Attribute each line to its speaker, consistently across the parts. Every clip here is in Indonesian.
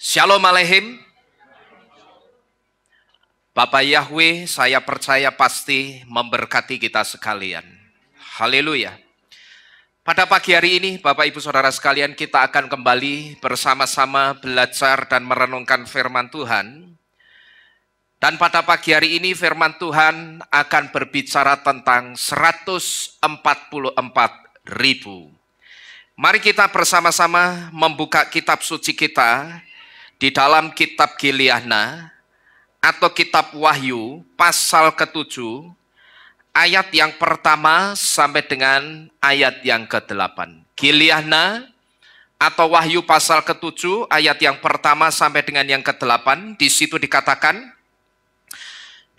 Speaker 1: Shalom Aleichem. Bapak Yahweh, saya percaya pasti memberkati kita sekalian. Haleluya. Pada pagi hari ini, Bapak Ibu Saudara sekalian, kita akan kembali bersama-sama belajar dan merenungkan firman Tuhan. Dan pada pagi hari ini firman Tuhan akan berbicara tentang 144.000. Mari kita bersama-sama membuka kitab suci kita di dalam kitab Gileadna atau kitab Wahyu pasal ke-7 ayat yang pertama sampai dengan ayat yang ke-8. Gileadna atau Wahyu pasal ke-7 ayat yang pertama sampai dengan yang ke-8, di situ dikatakan,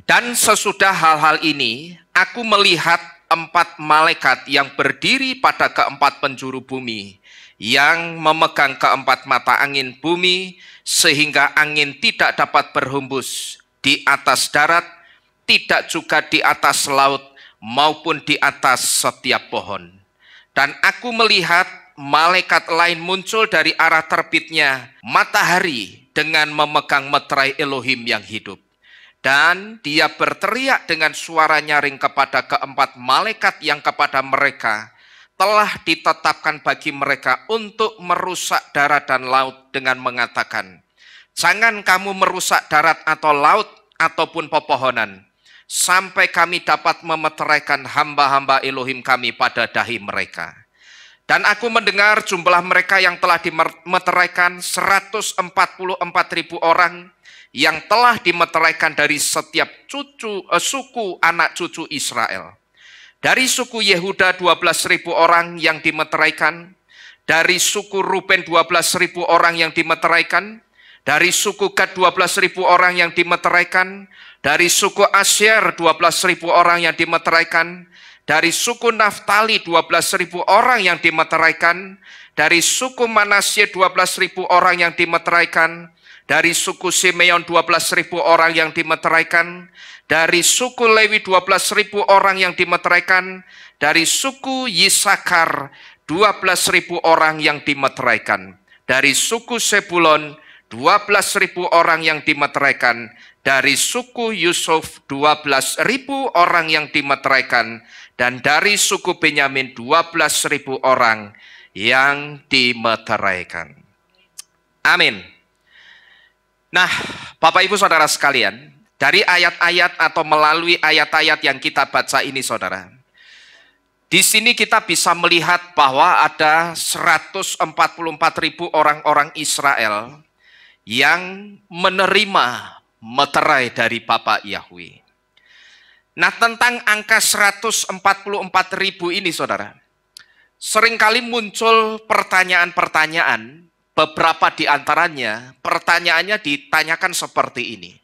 Speaker 1: dan sesudah hal-hal ini aku melihat 4 malaikat yang berdiri pada keempat penjuru bumi, yang memegang keempat mata angin bumi, sehingga angin tidak dapat berhembus di atas darat, tidak juga di atas laut, maupun di atas setiap pohon. Dan aku melihat malaikat lain muncul dari arah terbitnya matahari dengan memegang meterai Elohim yang hidup. Dan dia berteriak dengan suara nyaring kepada keempat malaikat yang kepada mereka telah ditetapkan bagi mereka untuk merusak darat dan laut dengan mengatakan, jangan kamu merusak darat atau laut ataupun pepohonan, sampai kami dapat memeteraikan hamba-hamba Elohim kami pada dahi mereka. Dan aku mendengar jumlah mereka yang telah dimeteraikan 144.000 orang, yang telah dimeteraikan dari setiap suku anak cucu Israel. Dari suku Yehuda 12.000 orang yang dimeteraikan, dari suku Ruben 12.000 orang yang dimeteraikan, dari suku Gad 12.000 orang yang dimeteraikan, dari suku Asyer 12.000 orang yang dimeteraikan, dari suku Naftali 12.000 orang yang dimeteraikan, dari suku Manasye 12.000 orang yang dimeteraikan, dari suku Simeon 12.000 orang yang dimeteraikan, dari suku Lewi 12.000 orang yang dimeteraikan, dari suku Yisakar 12.000 orang yang dimeteraikan, dari suku Sebulon 12.000 orang yang dimeteraikan, dari suku Yusuf 12.000 orang yang dimeteraikan, dan dari suku Benyamin 12.000 orang yang dimeteraikan. Amin. Nah, Bapak Ibu Saudara sekalian, dari ayat-ayat atau melalui ayat-ayat yang kita baca ini, saudara, di sini kita bisa melihat bahwa ada 144.000 orang-orang Israel yang menerima meterai dari Bapak Yahweh. Nah, tentang angka 144.000 ini, saudara, seringkali muncul pertanyaan-pertanyaan. Beberapa di antaranya, pertanyaannya ditanyakan seperti ini.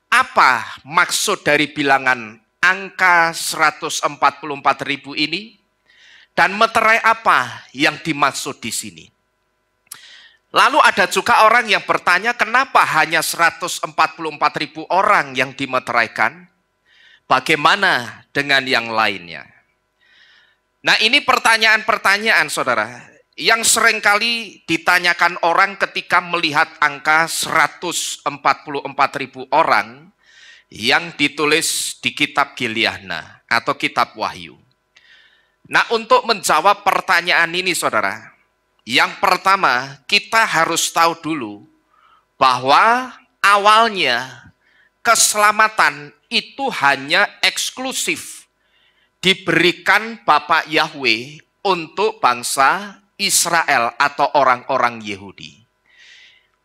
Speaker 1: Apa maksud dari bilangan angka 144.000 ini? Dan meterai apa yang dimaksud di sini? Lalu ada juga orang yang bertanya, kenapa hanya 144.000 orang yang dimeteraikan? Bagaimana dengan yang lainnya? Nah, ini pertanyaan-pertanyaan, saudara, yang seringkali ditanyakan orang ketika melihat angka 144.000 orang yang ditulis di kitab Gileadna atau kitab Wahyu. Nah, untuk menjawab pertanyaan ini, saudara, yang pertama kita harus tahu dulu bahwa awalnya keselamatan itu hanya eksklusif diberikan Bapak Yahweh untuk bangsa Israel atau orang-orang Yahudi.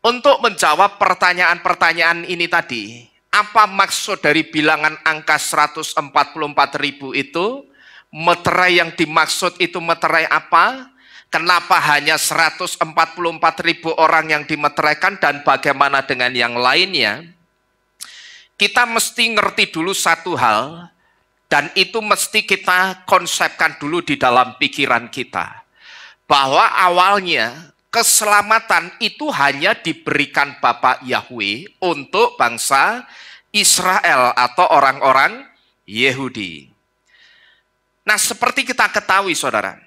Speaker 1: Untuk menjawab pertanyaan-pertanyaan ini tadi, apa maksud dari bilangan angka 144.000 itu? Meterai yang dimaksud itu meterai apa? Kenapa hanya 144.000 orang yang dimeteraikan dan bagaimana dengan yang lainnya? Kita mesti ngerti dulu satu hal, dan itu mesti kita konsepkan dulu di dalam pikiran kita. Bahwa awalnya keselamatan itu hanya diberikan Bapak Yahweh untuk bangsa Israel atau orang-orang Yahudi. Nah, seperti kita ketahui, saudara,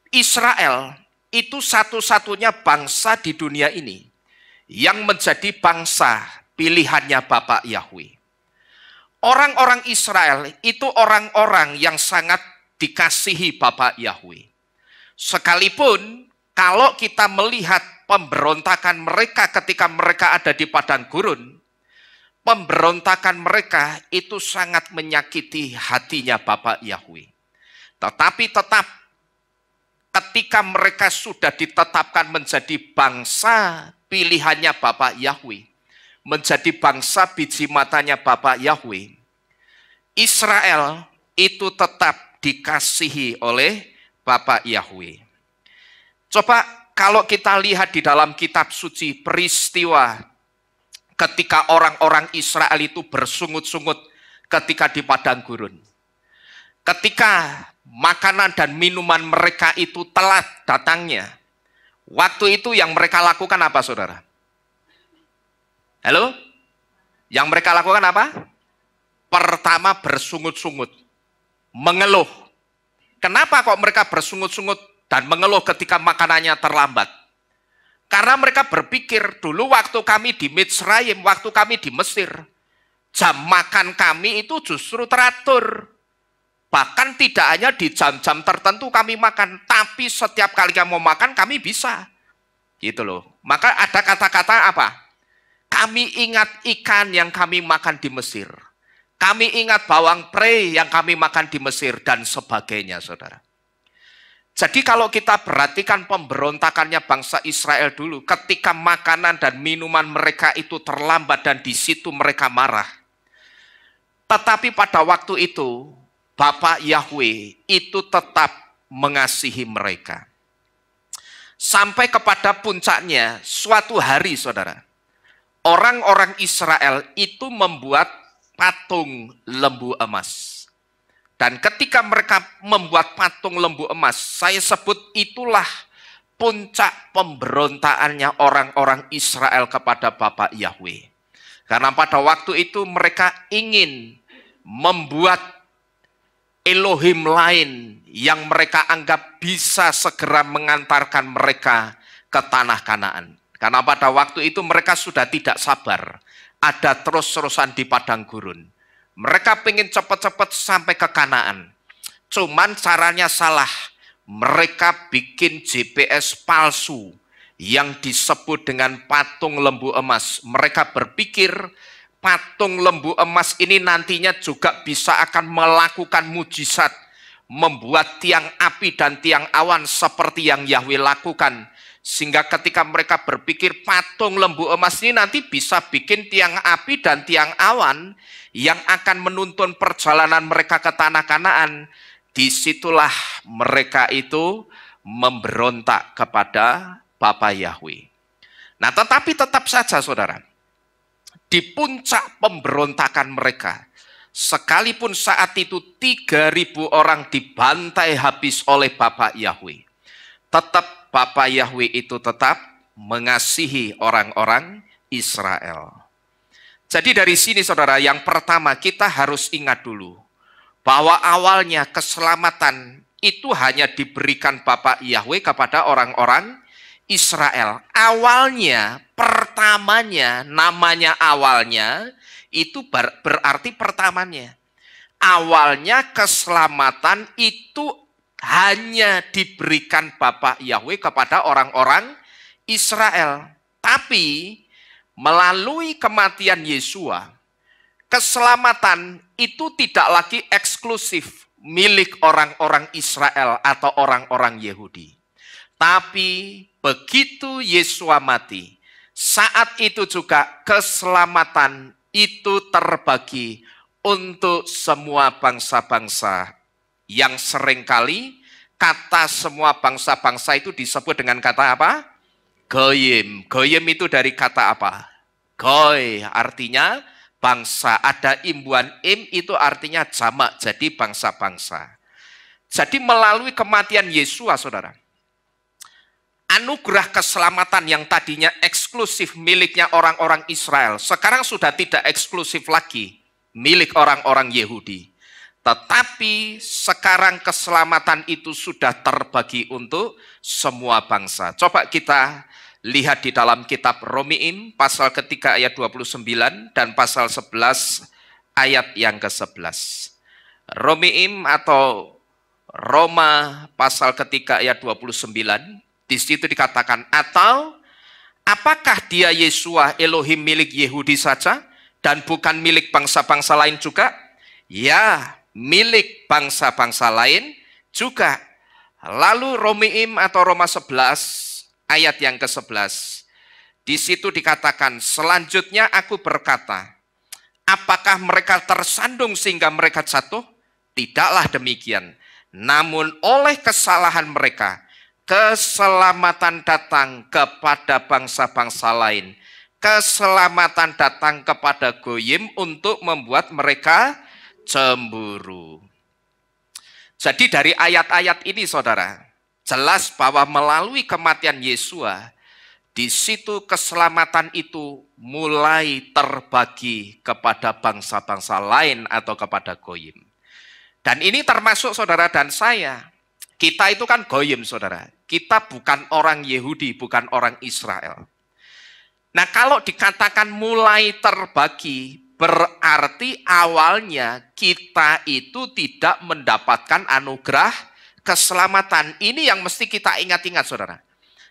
Speaker 1: Israel itu satu-satunya bangsa di dunia ini yang menjadi bangsa pilihannya Bapak Yahweh. Orang-orang Israel itu orang-orang yang sangat dikasihi Bapak Yahweh. Sekalipun kalau kita melihat pemberontakan mereka ketika mereka ada di padang gurun, pemberontakan mereka itu sangat menyakiti hatinya Bapak Yahweh. Tetapi tetap ketika mereka sudah ditetapkan menjadi bangsa pilihannya Bapak Yahweh, menjadi bangsa biji matanya Bapak Yahweh, Israel itu tetap dikasihi oleh Bapak Yahweh. Coba kalau kita lihat di dalam kitab suci peristiwa ketika orang-orang Israel itu bersungut-sungut ketika di padang gurun. Ketika makanan dan minuman mereka itu telat datangnya, waktu itu yang mereka lakukan apa, saudara? Halo? Yang mereka lakukan apa? Pertama bersungut-sungut, mengeluh. Kenapa kok mereka bersungut-sungut dan mengeluh ketika makanannya terlambat? Karena mereka berpikir, dulu waktu kami di Mitsraim, waktu kami di Mesir, jam makan kami itu justru teratur. Bahkan tidak hanya di jam-jam tertentu kami makan, tapi setiap kali kami mau makan kami bisa. Gitu loh. Maka ada kata-kata apa? Kami ingat ikan yang kami makan di Mesir. Kami ingat bawang pre yang kami makan di Mesir dan sebagainya, saudara. Jadi kalau kita perhatikan pemberontakannya bangsa Israel dulu, ketika makanan dan minuman mereka itu terlambat dan di situ mereka marah. Tetapi pada waktu itu, Bapak Yahweh itu tetap mengasihi mereka. Sampai kepada puncaknya, suatu hari saudara, orang-orang Israel itu membuat patung lembu emas. Dan ketika mereka membuat patung lembu emas, saya sebut itulah puncak pemberontakannya orang-orang Israel kepada Bapak Yahweh. Karena pada waktu itu mereka ingin membuat Elohim lain yang mereka anggap bisa segera mengantarkan mereka ke tanah Kanaan. Karena pada waktu itu mereka sudah tidak sabar, ada terus-terusan di padang gurun. Mereka pengen cepat-cepat sampai ke Kanaan. Cuman caranya salah. Mereka bikin GPS palsu yang disebut dengan patung lembu emas. Mereka berpikir patung lembu emas ini nantinya juga bisa akan melakukan mujizat, membuat tiang api dan tiang awan seperti yang Yahweh lakukan. Sehingga ketika mereka berpikir patung lembu emas ini nanti bisa bikin tiang api dan tiang awan yang akan menuntun perjalanan mereka ke tanah Kanaan, disitulah mereka itu memberontak kepada Bapak Yahweh. Nah, tetapi tetap saja saudara, di puncak pemberontakan mereka, sekalipun saat itu 3.000 orang dibantai habis oleh Bapak Yahweh, tetap Bapak Yahweh itu tetap mengasihi orang-orang Israel. Jadi dari sini saudara, yang pertama kita harus ingat dulu bahwa awalnya keselamatan itu hanya diberikan Bapak Yahweh kepada orang-orang Israel. Awalnya, pertamanya, namanya awalnya, itu berarti pertamanya. Awalnya keselamatan itu hanya diberikan Bapak Yahweh kepada orang-orang Israel. Tapi melalui kematian Yesua, keselamatan itu tidak lagi eksklusif milik orang-orang Israel atau orang-orang Yahudi. Tapi begitu Yesua mati, saat itu juga keselamatan itu terbagi untuk semua bangsa-bangsa, yang seringkali kata semua bangsa-bangsa itu disebut dengan kata apa? Goyim. Goyim itu dari kata apa? Goy artinya bangsa. Ada imbuhan im itu artinya jamak, jadi bangsa-bangsa. Jadi melalui kematian Yesua saudara, anugerah keselamatan yang tadinya eksklusif miliknya orang-orang Israel, sekarang sudah tidak eksklusif lagi milik orang-orang Yahudi. Tetapi sekarang keselamatan itu sudah terbagi untuk semua bangsa. Coba kita Lihat di dalam kitab Romiim pasal ketiga ayat 29 dan pasal 11 ayat yang ke-11. Romiim atau Roma pasal ketiga ayat 29, di situ dikatakan, atau apakah dia Yesua Elohim milik Yehudi saja dan bukan milik bangsa-bangsa lain juga? Ya, milik bangsa-bangsa lain juga. Lalu Romiim atau Roma 11 ayat yang ke-11. Di situ dikatakan, selanjutnya aku berkata, apakah mereka tersandung sehingga mereka jatuh? Tidaklah demikian. Namun oleh kesalahan mereka, keselamatan datang kepada bangsa-bangsa lain. Keselamatan datang kepada goyim untuk membuat mereka cemburu. Jadi dari ayat-ayat ini saudara, jelas bahwa melalui kematian Yesua, di situ keselamatan itu mulai terbagi kepada bangsa-bangsa lain atau kepada goyim. Dan ini termasuk saudara dan saya. Kita itu kan goyim saudara. Kita bukan orang Yahudi, bukan orang Israel. Nah kalau dikatakan mulai terbagi, berarti awalnya kita itu tidak mendapatkan anugerah keselamatan. Ini yang mesti kita ingat-ingat saudara.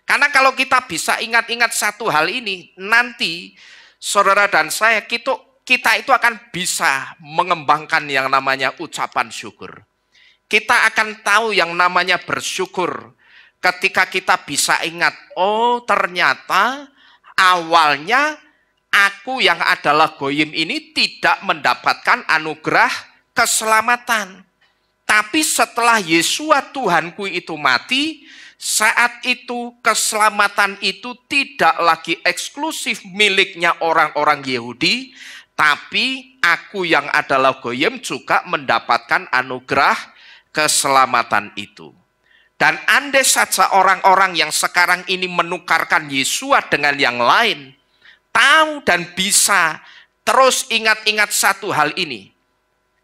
Speaker 1: Karena kalau kita bisa ingat-ingat satu hal ini, nanti saudara dan saya, kita itu akan bisa mengembangkan yang namanya ucapan syukur. Kita akan tahu yang namanya bersyukur ketika kita bisa ingat, oh ternyata awalnya aku yang adalah goyim ini tidak mendapatkan anugerah keselamatan. Tapi setelah Yesua Tuhanku itu mati, saat itu keselamatan itu tidak lagi eksklusif miliknya orang-orang Yahudi, tapi aku yang adalah goyim juga mendapatkan anugerah keselamatan itu. Dan andai saja orang-orang yang sekarang ini menukarkan Yesua dengan yang lain, tahu dan bisa terus ingat-ingat satu hal ini.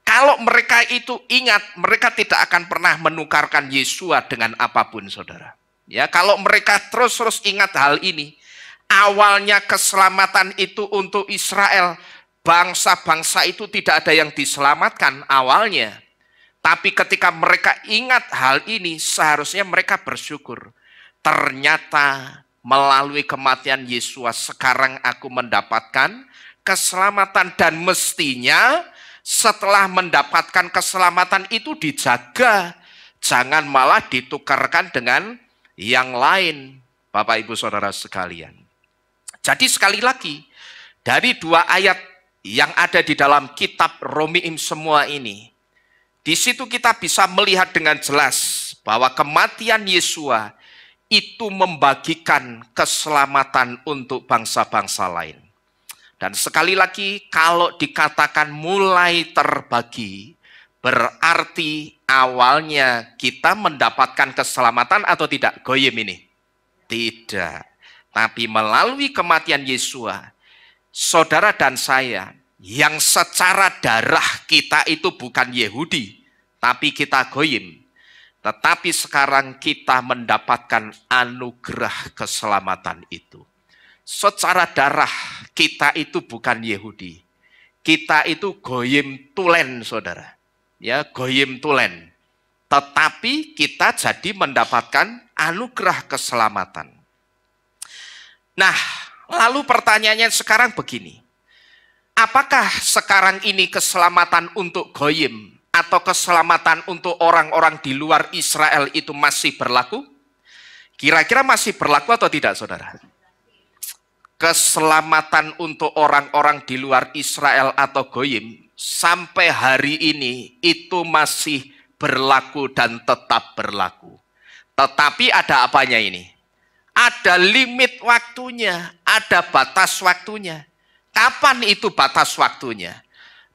Speaker 1: Kalau mereka itu ingat, mereka tidak akan pernah menukarkan Yesua dengan apapun, saudara. Ya, kalau mereka terus-terus ingat hal ini, awalnya keselamatan itu untuk Israel, bangsa-bangsa itu tidak ada yang diselamatkan awalnya. Tapi ketika mereka ingat hal ini, seharusnya mereka bersyukur. Ternyata melalui kematian Yesus, sekarang aku mendapatkan keselamatan, dan mestinya setelah mendapatkan keselamatan itu dijaga. Jangan malah ditukarkan dengan yang lain, Bapak Ibu Saudara sekalian. Jadi sekali lagi, dari dua ayat yang ada di dalam kitab Romiim semua ini, di situ kita bisa melihat dengan jelas bahwa kematian Yesua itu membagikan keselamatan untuk bangsa-bangsa lain. Dan sekali lagi, kalau dikatakan mulai terbagi, berarti awalnya kita mendapatkan keselamatan atau tidak, goyim ini? Tidak. Tapi melalui kematian Yesua, saudara dan saya, yang secara darah kita itu bukan Yahudi, tapi kita goyim. Tetapi sekarang kita mendapatkan anugerah keselamatan itu. Secara darah kita itu bukan Yahudi. Kita itu goyim tulen, saudara. Ya, goyim tulen. Tetapi kita jadi mendapatkan anugerah keselamatan. Nah, lalu pertanyaannya sekarang begini. Apakah sekarang ini keselamatan untuk goyim atau keselamatan untuk orang-orang di luar Israel itu masih berlaku? Kira-kira masih berlaku atau tidak, saudara? Keselamatan untuk orang-orang di luar Israel atau goyim sampai hari ini itu masih berlaku dan tetap berlaku. Tetapi ada apanya ini? Ada limit waktunya, ada batas waktunya. Kapan itu batas waktunya?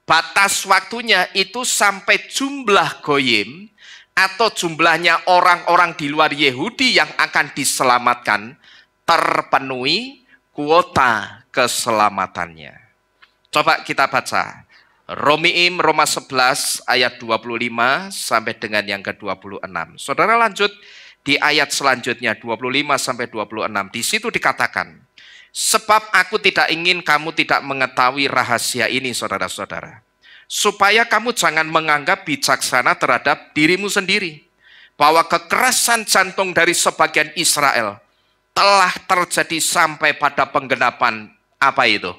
Speaker 1: Batas waktunya itu sampai jumlah goyim atau jumlahnya orang-orang di luar Yahudi yang akan diselamatkan terpenuhi kuota keselamatannya. Coba kita baca Romiim Roma 11 ayat 25 sampai dengan yang ke-26. Saudara lanjut, Di ayat selanjutnya 25-26, di situ dikatakan, sebab aku tidak ingin kamu tidak mengetahui rahasia ini, saudara-saudara, supaya kamu jangan menganggap bijaksana terhadap dirimu sendiri, bahwa kekerasan jantung dari sebagian Israel telah terjadi sampai pada penggenapan apa itu?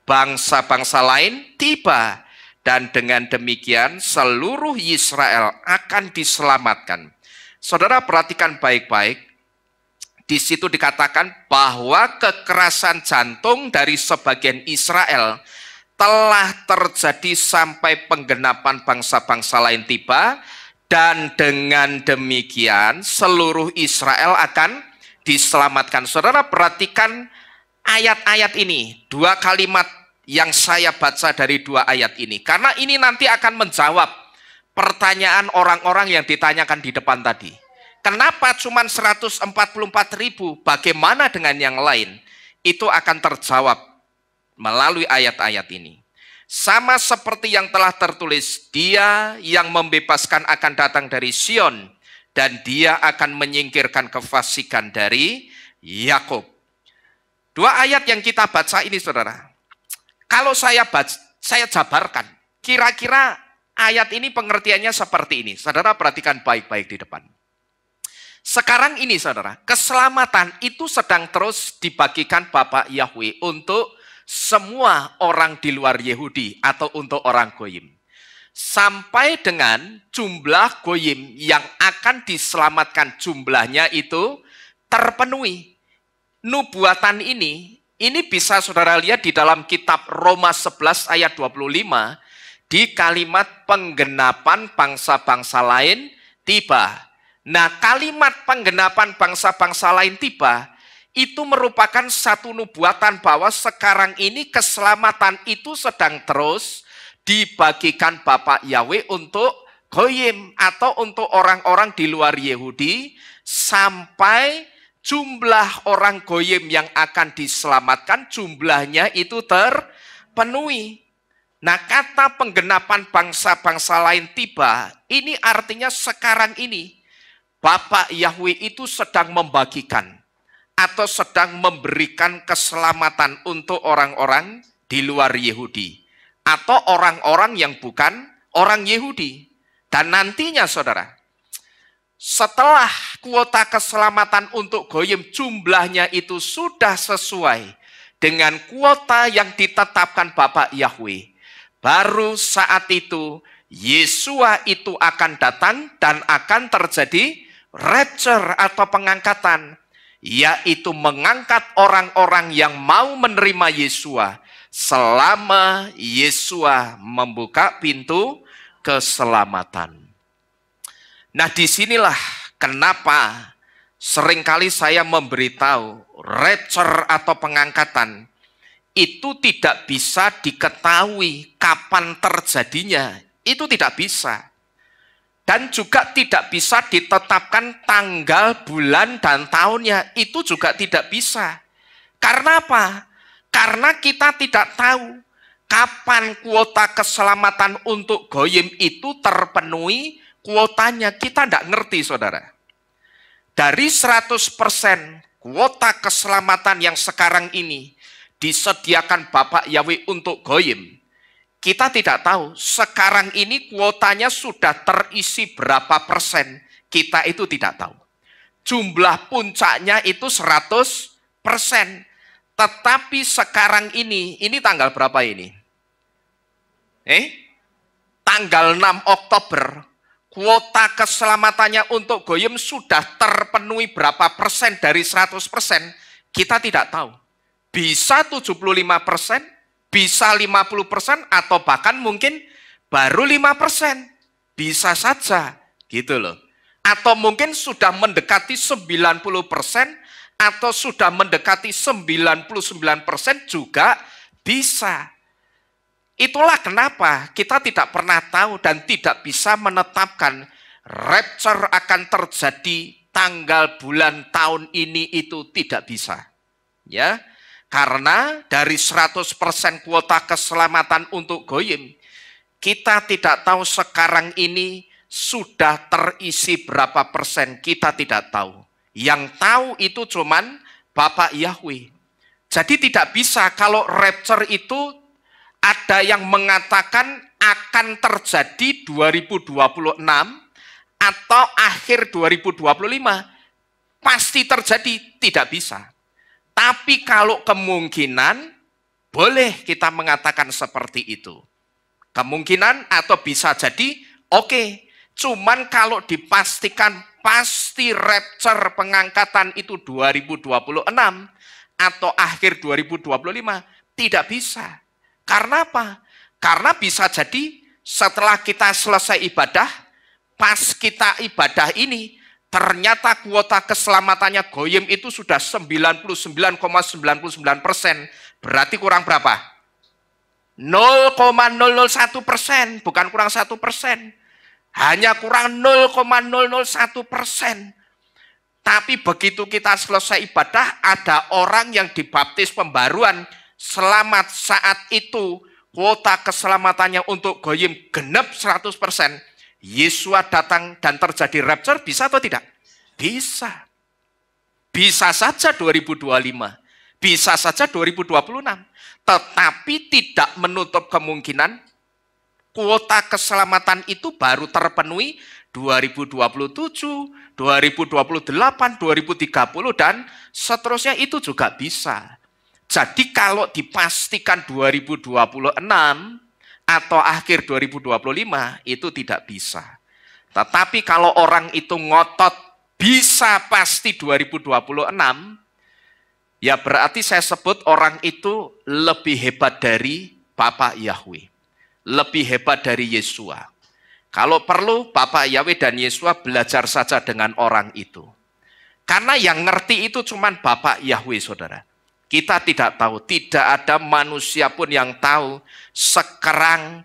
Speaker 1: Bangsa-bangsa lain tiba, dan dengan demikian seluruh Israel akan diselamatkan. Saudara perhatikan baik-baik, di situ dikatakan bahwa kekerasan jantung dari sebagian Israel telah terjadi sampai penggenapan bangsa-bangsa lain tiba, dan dengan demikian seluruh Israel akan diselamatkan. Saudara perhatikan ayat-ayat ini, dua kalimat yang saya baca dari dua ayat ini, karena ini nanti akan menjawab pertanyaan orang-orang yang ditanyakan di depan tadi. Kenapa cuma 144.000? Bagaimana dengan yang lain? Itu akan terjawab melalui ayat-ayat ini. Sama seperti yang telah tertulis, Dia yang membebaskan akan datang dari Sion, dan Dia akan menyingkirkan kefasikan dari Yakub. Dua ayat yang kita baca ini, saudara, kalau saya jabarkan, kira-kira ayat ini pengertiannya seperti ini. Saudara perhatikan baik-baik di depan. Sekarang ini, saudara, keselamatan itu sedang terus dibagikan Bapak Yahweh untuk semua orang di luar Yehudi atau untuk orang Goyim. Sampai dengan jumlah Goyim yang akan diselamatkan jumlahnya itu terpenuhi. Nubuatan ini bisa saudara lihat di dalam kitab Roma 11 ayat 25, di kalimat penggenapan bangsa-bangsa lain tiba. Nah, kalimat penggenapan bangsa-bangsa lain tiba itu merupakan satu nubuatan bahwa sekarang ini keselamatan itu sedang terus dibagikan Bapak Yahweh untuk Goyim atau untuk orang-orang di luar Yehudi, sampai jumlah orang Goyim yang akan diselamatkan jumlahnya itu terpenuhi. Nah, kata penggenapan bangsa-bangsa lain tiba, ini artinya sekarang ini Bapak Yahweh itu sedang membagikan atau sedang memberikan keselamatan untuk orang-orang di luar Yehudi atau orang-orang yang bukan orang Yehudi. Dan nantinya, saudara, setelah kuota keselamatan untuk Goyim jumlahnya itu sudah sesuai dengan kuota yang ditetapkan Bapak Yahweh, baru saat itu Yesua itu akan datang dan akan terjadi rapture atau pengangkatan, yaitu mengangkat orang-orang yang mau menerima Yesua selama Yesua membuka pintu keselamatan. Nah, disinilah kenapa seringkali saya memberitahu rapture atau pengangkatan itu tidak bisa diketahui kapan terjadinya. Itu tidak bisa. Dan juga tidak bisa ditetapkan tanggal, bulan, dan tahunnya. Itu juga tidak bisa. Karena apa? Karena kita tidak tahu kapan kuota keselamatan untuk Goyim itu terpenuhi. Kuotanya kita tidak ngerti, saudara. Dari 100% kuota keselamatan yang sekarang ini disediakan Bapak Yahweh untuk Goyim, kita tidak tahu sekarang ini kuotanya sudah terisi berapa persen. Kita itu tidak tahu. Jumlah puncaknya itu 100%. Tetapi sekarang ini tanggal berapa ini? Tanggal 6 Oktober. Kuota keselamatannya untuk Goyim sudah terpenuhi berapa persen dari 100%? Kita tidak tahu. Bisa 75%, bisa 50%, atau bahkan mungkin baru 5%. Bisa saja, gitu loh. Atau mungkin sudah mendekati 90%, atau sudah mendekati 99% juga bisa. Itulah kenapa kita tidak pernah tahu dan tidak bisa menetapkan rapture akan terjadi tanggal, bulan, tahun ini, itu tidak bisa. Ya, karena dari 100% kuota keselamatan untuk Goyim, kita tidak tahu sekarang ini sudah terisi berapa persen kita tidak tahu. Yang tahu itu cuman Bapak Yahweh. Jadi tidak bisa kalau rapture itu ada yang mengatakan akan terjadi 2026 atau akhir 2025. Pasti terjadi, tidak bisa. Tapi kalau kemungkinan, boleh kita mengatakan seperti itu. Kemungkinan atau bisa jadi, oke. Cuman kalau dipastikan pasti rapture pengangkatan itu 2026 atau akhir 2025, tidak bisa. Karena apa? Karena bisa jadi setelah kita selesai ibadah, pas kita ibadah ini, ternyata kuota keselamatannya goyim itu sudah 99,99%. Berarti kurang berapa? 0,001%, bukan kurang 1%. Hanya kurang 0,001%. Tapi begitu kita selesai ibadah, ada orang yang dibaptis pembaruan, selamat saat itu, kuota keselamatannya untuk goyim genep 100%. Yesua datang dan terjadi rapture, bisa atau tidak? Bisa. Bisa saja 2025. Bisa saja 2026. Tetapi tidak menutup kemungkinan kuota keselamatan itu baru terpenuhi 2027, 2028, 2030, dan seterusnya itu juga bisa. Jadi kalau dipastikan 2026 atau akhir 2025 itu tidak bisa. Tetapi kalau orang itu ngotot bisa pasti 2026, ya berarti saya sebut orang itu lebih hebat dari Bapak Yahweh. Lebih hebat dari Yesua. Kalau perlu Bapak Yahweh dan Yesua belajar saja dengan orang itu. Karena yang ngerti itu cuma Bapak Yahweh, saudara. Kita tidak tahu, tidak ada manusia pun yang tahu sekarang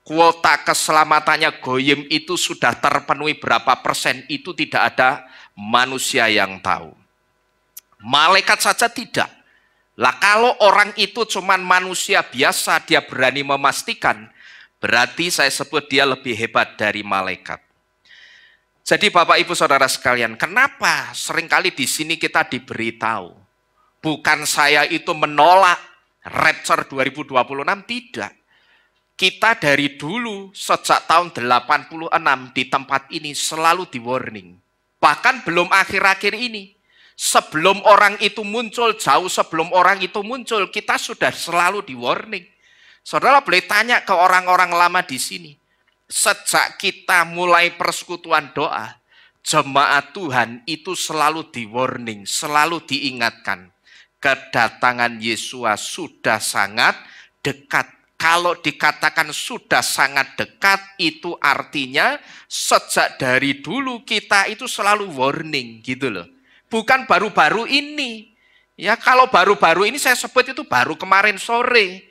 Speaker 1: kuota keselamatannya goyim itu sudah terpenuhi berapa persen, itu tidak ada manusia yang tahu. Malaikat saja tidak. Lah kalau orang itu cuma manusia biasa, dia berani memastikan, berarti saya sebut dia lebih hebat dari malaikat. Jadi Bapak Ibu Saudara sekalian, kenapa seringkali di sini kita diberitahu? Bukan saya itu menolak rapture 2026, tidak. Kita dari dulu sejak tahun 86 di tempat ini selalu di warning. Bahkan belum akhir-akhir ini. Sebelum orang itu muncul, jauh sebelum orang itu muncul, kita sudah selalu di warning. Saudara boleh tanya ke orang-orang lama di sini. Sejak kita mulai persekutuan doa, jemaat Tuhan itu selalu di warning, selalu diingatkan. Kedatangan Yesua sudah sangat dekat. Kalau dikatakan sudah sangat dekat, itu artinya sejak dari dulu kita itu selalu warning gitu loh. Bukan baru-baru ini. Ya kalau baru-baru ini saya sebut itu baru kemarin sore.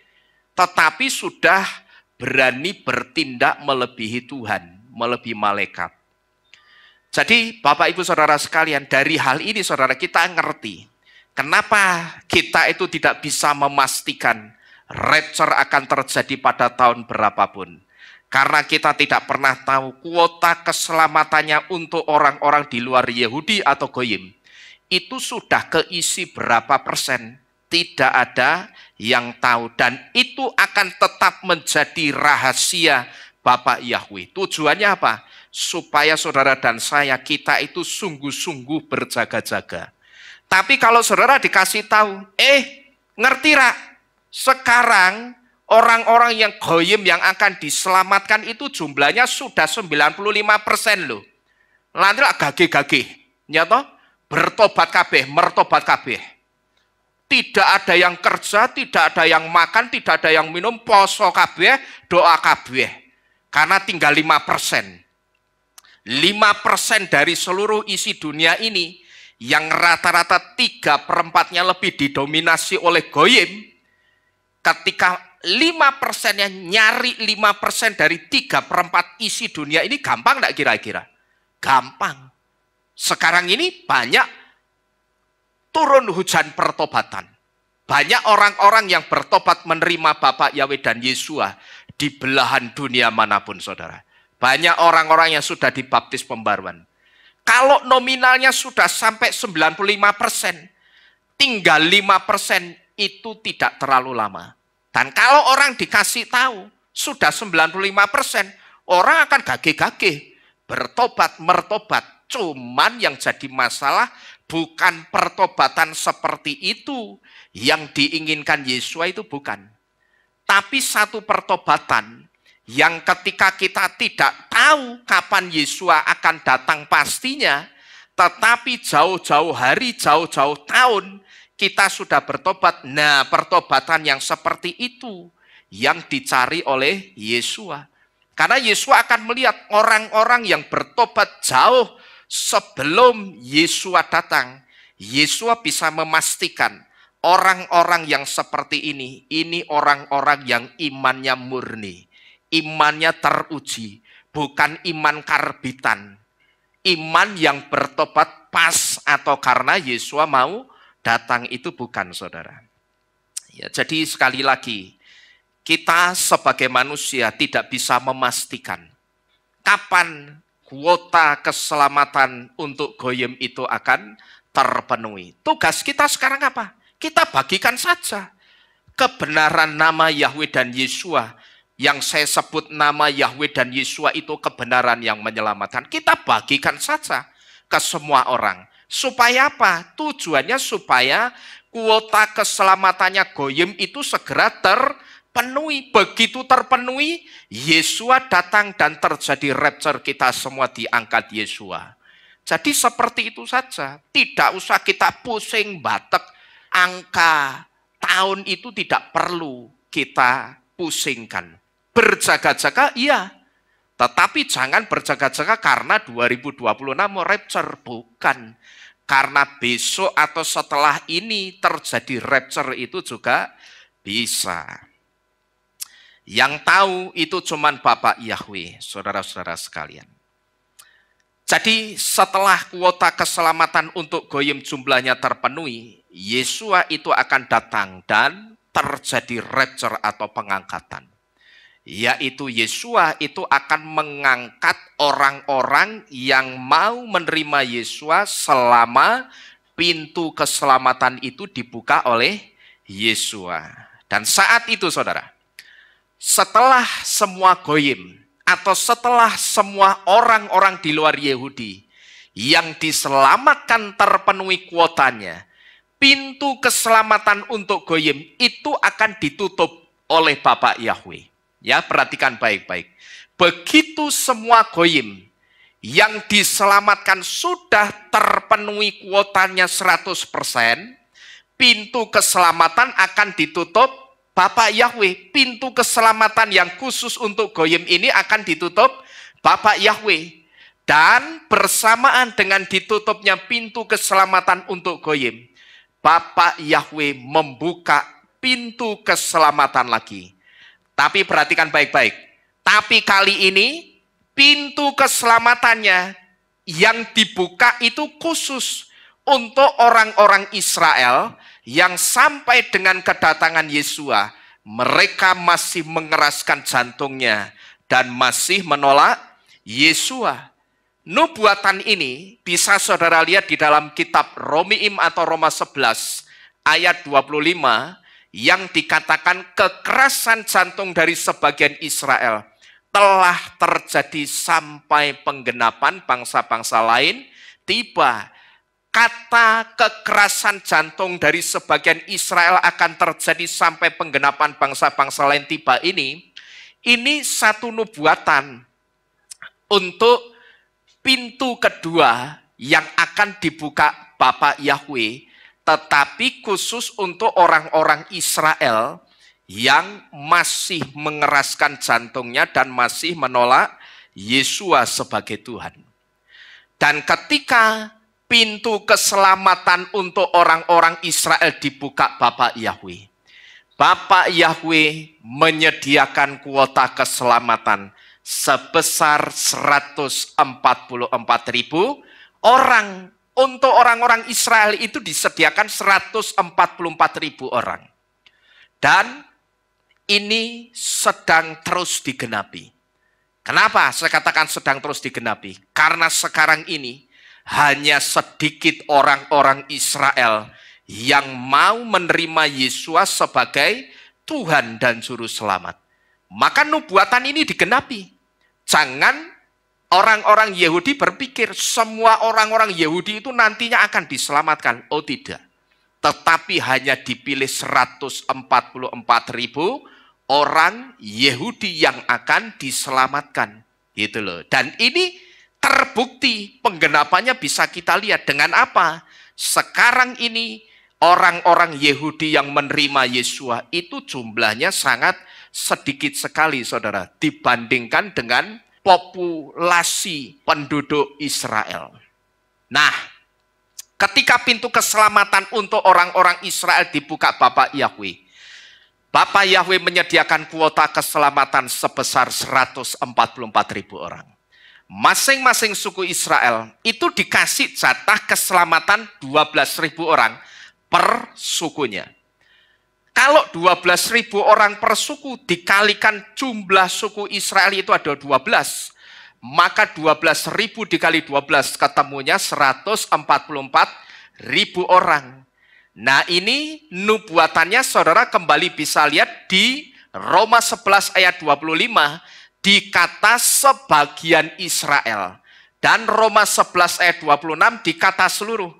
Speaker 1: Tetapi sudah berani bertindak melebihi Tuhan, melebihi malaikat. Jadi Bapak Ibu Saudara sekalian, dari hal ini saudara kita ngerti. Kenapa kita itu tidak bisa memastikan rapture akan terjadi pada tahun berapapun. Karena kita tidak pernah tahu kuota keselamatannya untuk orang-orang di luar Yahudi atau Goyim. Itu sudah keisi berapa persen. Tidak ada yang tahu. Dan itu akan tetap menjadi rahasia Bapak Yahweh. Tujuannya apa? Supaya saudara dan saya, kita itu sungguh-sungguh berjaga-jaga. Tapi kalau saudara dikasih tahu, ngerti rak? Sekarang orang-orang yang goyim yang akan diselamatkan itu jumlahnya sudah 95% loh. Nanti lah gage-gage. Nyata bertobat kabeh, mertobat kabeh. Tidak ada yang kerja, tidak ada yang makan, tidak ada yang minum, poso kabeh, doa kabeh. Karena tinggal 5%. 5% dari seluruh isi dunia ini yang rata-rata 3/4-nya lebih didominasi oleh goyim. Ketika 5%-nya nyari 5% dari 3/4 isi dunia ini, gampang enggak kira-kira? Gampang. Sekarang ini banyak turun hujan pertobatan. Banyak orang-orang yang bertobat menerima Bapak Yahweh dan Yesua di belahan dunia manapun saudara. Banyak orang-orang yang sudah dibaptis pembaruan. Kalau nominalnya sudah sampai 95%, tinggal 5% itu tidak terlalu lama. Dan kalau orang dikasih tahu, sudah 95%, orang akan gage-gage, bertobat, mertobat. Cuman yang jadi masalah bukan pertobatan seperti itu. Yang diinginkan Yesua itu bukan. Tapi satu pertobatan yang ketika kita tidak tahu kapan Yesua akan datang pastinya, tetapi jauh-jauh hari, jauh-jauh tahun, kita sudah bertobat. Nah, pertobatan yang seperti itu yang dicari oleh Yesua. Karena Yesua akan melihat orang-orang yang bertobat jauh sebelum Yesua datang. Yesua bisa memastikan orang-orang yang seperti ini orang-orang yang imannya murni, imannya teruji, bukan iman karbitan. Iman yang bertobat pas atau karena Yesua mau datang itu bukan, saudara. Ya, jadi sekali lagi, kita sebagai manusia tidak bisa memastikan kapan kuota keselamatan untuk goyim itu akan terpenuhi. Tugas kita sekarang apa? Kita bagikan saja kebenaran nama Yahweh dan Yesua. Yang saya sebut nama Yahweh dan Yesua itu kebenaran yang menyelamatkan. Kita bagikan saja ke semua orang. Supaya apa? Tujuannya supaya kuota keselamatannya goyim itu segera terpenuhi. Begitu terpenuhi, Yesua datang dan terjadi rapture, kita semua diangkat Yesua. Jadi seperti itu saja. Tidak usah kita pusing batek. Angka tahun itu tidak perlu kita pusingkan. Berjaga-jaga, iya. Tetapi jangan berjaga-jaga karena 2026 mau rapture. Bukan. Karena besok atau setelah ini terjadi rapture itu juga bisa. Yang tahu itu cuman Bapak Yahweh, saudara-saudara sekalian. Jadi setelah kuota keselamatan untuk goyim jumlahnya terpenuhi, Yesua itu akan datang dan terjadi rapture atau pengangkatan. Yaitu Yesua itu akan mengangkat orang-orang yang mau menerima Yesua selama pintu keselamatan itu dibuka oleh Yesua. Dan saat itu, saudara, setelah semua goyim atau setelah semua orang-orang di luar Yahudi yang diselamatkan terpenuhi kuotanya, pintu keselamatan untuk goyim itu akan ditutup oleh Bapak Yahweh. Ya, perhatikan baik-baik. Begitu semua goyim yang diselamatkan sudah terpenuhi kuotanya 100%, pintu keselamatan akan ditutup Bapak Yahweh. Pintu keselamatan yang khusus untuk goyim ini akan ditutup Bapak Yahweh. Dan bersamaan dengan ditutupnya pintu keselamatan untuk goyim, Bapak Yahweh membuka pintu keselamatan lagi. Tapi perhatikan baik-baik. Tapi kali ini pintu keselamatannya yang dibuka itu khusus untuk orang-orang Israel yang sampai dengan kedatangan Yesua, mereka masih mengeraskan jantungnya dan masih menolak Yesua. Nubuatan ini bisa saudara lihat di dalam kitab Romiim atau Roma 11 ayat 25, yang dikatakan kekerasan jantung dari sebagian Israel telah terjadi sampai penggenapan bangsa-bangsa lain tiba. Kata kekerasan jantung dari sebagian Israel akan terjadi sampai penggenapan bangsa-bangsa lain tiba ini satu nubuatan untuk pintu kedua yang akan dibuka Bapak Yahweh, tetapi khusus untuk orang-orang Israel yang masih mengeraskan jantungnya dan masih menolak Yesua sebagai Tuhan. Dan ketika pintu keselamatan untuk orang-orang Israel dibuka Bapak Yahweh, Bapak Yahweh menyediakan kuota keselamatan sebesar 144.000 orang. Untuk orang-orang Israel itu disediakan 144.000 orang. Dan ini sedang terus digenapi. Kenapa saya katakan sedang terus digenapi? Karena sekarang ini hanya sedikit orang-orang Israel yang mau menerima Yesus sebagai Tuhan dan Juru Selamat. Maka nubuatan ini digenapi. Jangan orang-orang Yahudi berpikir semua orang-orang Yahudi itu nantinya akan diselamatkan. Oh tidak. Tetapi hanya dipilih 144.000 orang Yahudi yang akan diselamatkan. Gitu loh. Dan ini terbukti penggenapannya bisa kita lihat dengan apa? Sekarang ini orang-orang Yahudi yang menerima Yesus itu jumlahnya sangat sedikit sekali, saudara, dibandingkan dengan populasi penduduk Israel. Nah, ketika pintu keselamatan untuk orang-orang Israel dibuka Bapak Yahweh, Bapak Yahweh menyediakan kuota keselamatan sebesar 144.000 orang. Masing-masing suku Israel itu dikasih jatah keselamatan 12.000 orang per sukunya. Kalau 12.000 orang per suku dikalikan jumlah suku Israel itu ada 12, maka 12.000 dikali 12 ketemunya 144.000 orang. Nah ini nubuatannya saudara kembali bisa lihat di Roma 11 ayat 25, dikata sebagian Israel. Dan Roma 11 ayat 26 dikata seluruh.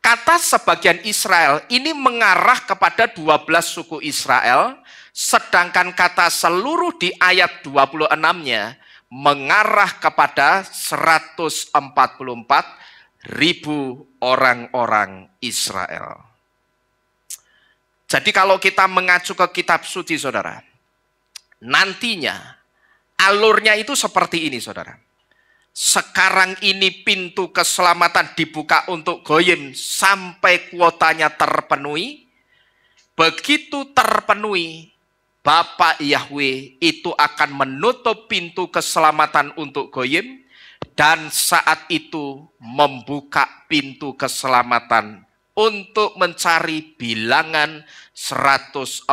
Speaker 1: Kata sebagian Israel ini mengarah kepada 12 suku Israel, sedangkan kata seluruh di ayat 26-nya mengarah kepada 144.000 orang-orang Israel. Jadi kalau kita mengacu ke kitab suci, saudara, nantinya alurnya itu seperti ini, saudara. Sekarang ini pintu keselamatan dibuka untuk goyim sampai kuotanya terpenuhi. Begitu terpenuhi, Bapak Yahweh itu akan menutup pintu keselamatan untuk goyim. Dan saat itu membuka pintu keselamatan untuk mencari bilangan 144.000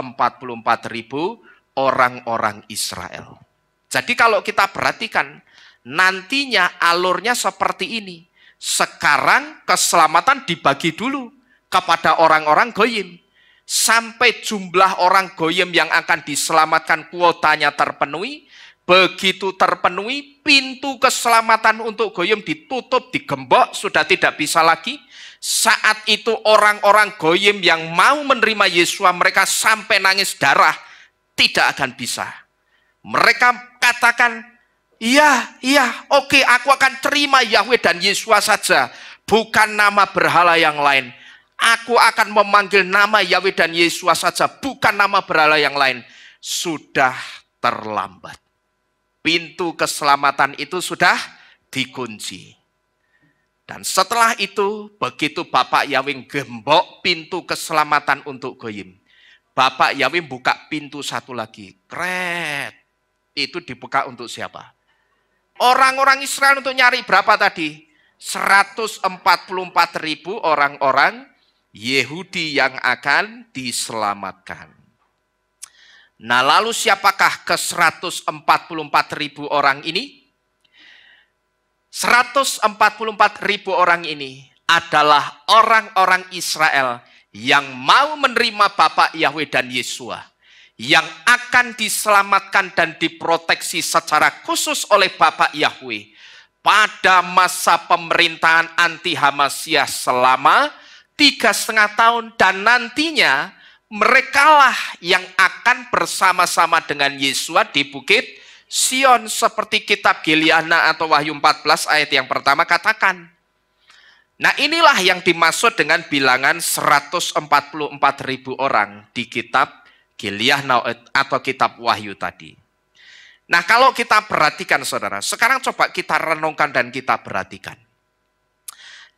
Speaker 1: orang-orang Israel. Jadi kalau kita perhatikan, nantinya alurnya seperti ini. Sekarang keselamatan dibagi dulu kepada orang-orang goyim. Sampai jumlah orang goyim yang akan diselamatkan kuotanya terpenuhi. Begitu terpenuhi, pintu keselamatan untuk goyim ditutup, digembok, sudah tidak bisa lagi. Saat itu orang-orang goyim yang mau menerima Yesus, mereka sampai nangis darah, tidak akan bisa. Mereka katakan, iya, oke, aku akan terima Yahweh dan Yesus saja. Bukan nama berhala yang lain. Aku akan memanggil nama Yahweh dan Yesus saja. Bukan nama berhala yang lain. Sudah terlambat. Pintu keselamatan itu sudah dikunci. Dan setelah itu, begitu Bapak Yahweh gembok pintu keselamatan untuk goyim. Bapak Yahweh buka pintu satu lagi. Kret. Itu dibuka untuk siapa? Orang-orang Israel untuk nyari berapa tadi? 144.000 orang-orang Yahudi yang akan diselamatkan. Nah lalu siapakah ke 144.000 orang ini? 144.000 orang ini adalah orang-orang Israel yang mau menerima Bapak Yahweh dan Yesus, yang akan diselamatkan dan diproteksi secara khusus oleh Bapak Yahweh pada masa pemerintahan anti-Hamasyah selama 3,5 tahun, dan nantinya merekalah yang akan bersama-sama dengan Yesus di Bukit Sion, seperti kitab Gileadna atau Wahyu 14 ayat yang pertama katakan. Nah inilah yang dimaksud dengan bilangan 144.000 orang di kitab Gileadna atau kitab Wahyu tadi. Nah kalau kita perhatikan saudara, sekarang coba kita renungkan dan kita perhatikan.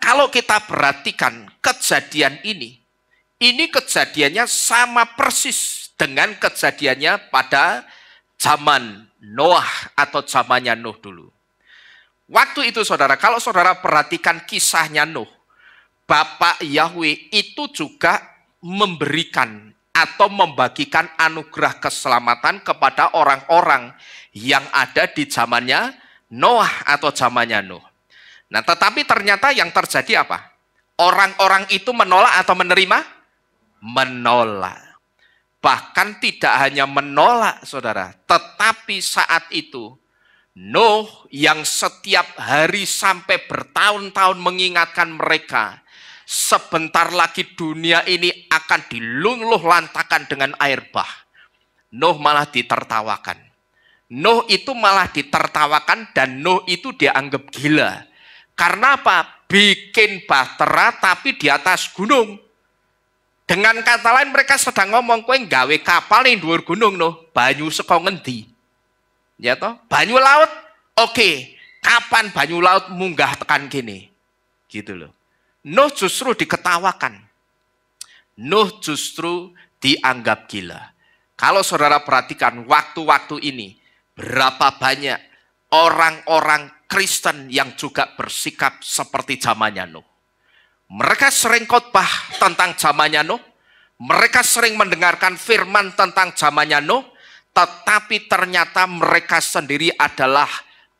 Speaker 1: Kalau kita perhatikan kejadian ini kejadiannya sama persis dengan kejadiannya pada zaman Noah atau zamannya Nuh dulu. Waktu itu saudara, kalau saudara perhatikan kisahnya Nuh, Bapak Yahweh itu juga memberikan atau membagikan anugerah keselamatan kepada orang-orang yang ada di zamannya Noah atau zamannya Nuh. Nah, tetapi ternyata yang terjadi apa? Orang-orang itu menolak atau menerima? Menolak. Bahkan tidak hanya menolak, saudara, tetapi saat itu Nuh yang setiap hari sampai bertahun-tahun mengingatkan mereka, sebentar lagi dunia ini akan diluluh lantakan dengan air bah. Nuh malah ditertawakan. Nuh itu malah ditertawakan dan Nuh itu dianggap gila. Karena apa? Bikin bahtera tapi di atas gunung. Dengan kata lain mereka sedang ngomong, kowe nggawe kapal ning dhuwur gunung Nuh, banyu saka ngendi? Ya toh, banyu laut. Oke, kapan banyu laut munggah tekan kene? Gitu loh. Nuh justru diketawakan. Nuh justru dianggap gila. Kalau saudara perhatikan waktu-waktu ini, berapa banyak orang-orang Kristen yang juga bersikap seperti zamannya Nuh. Mereka sering khotbah tentang zamannya Nuh. Mereka sering mendengarkan firman tentang zamannya Nuh. Tetapi ternyata mereka sendiri adalah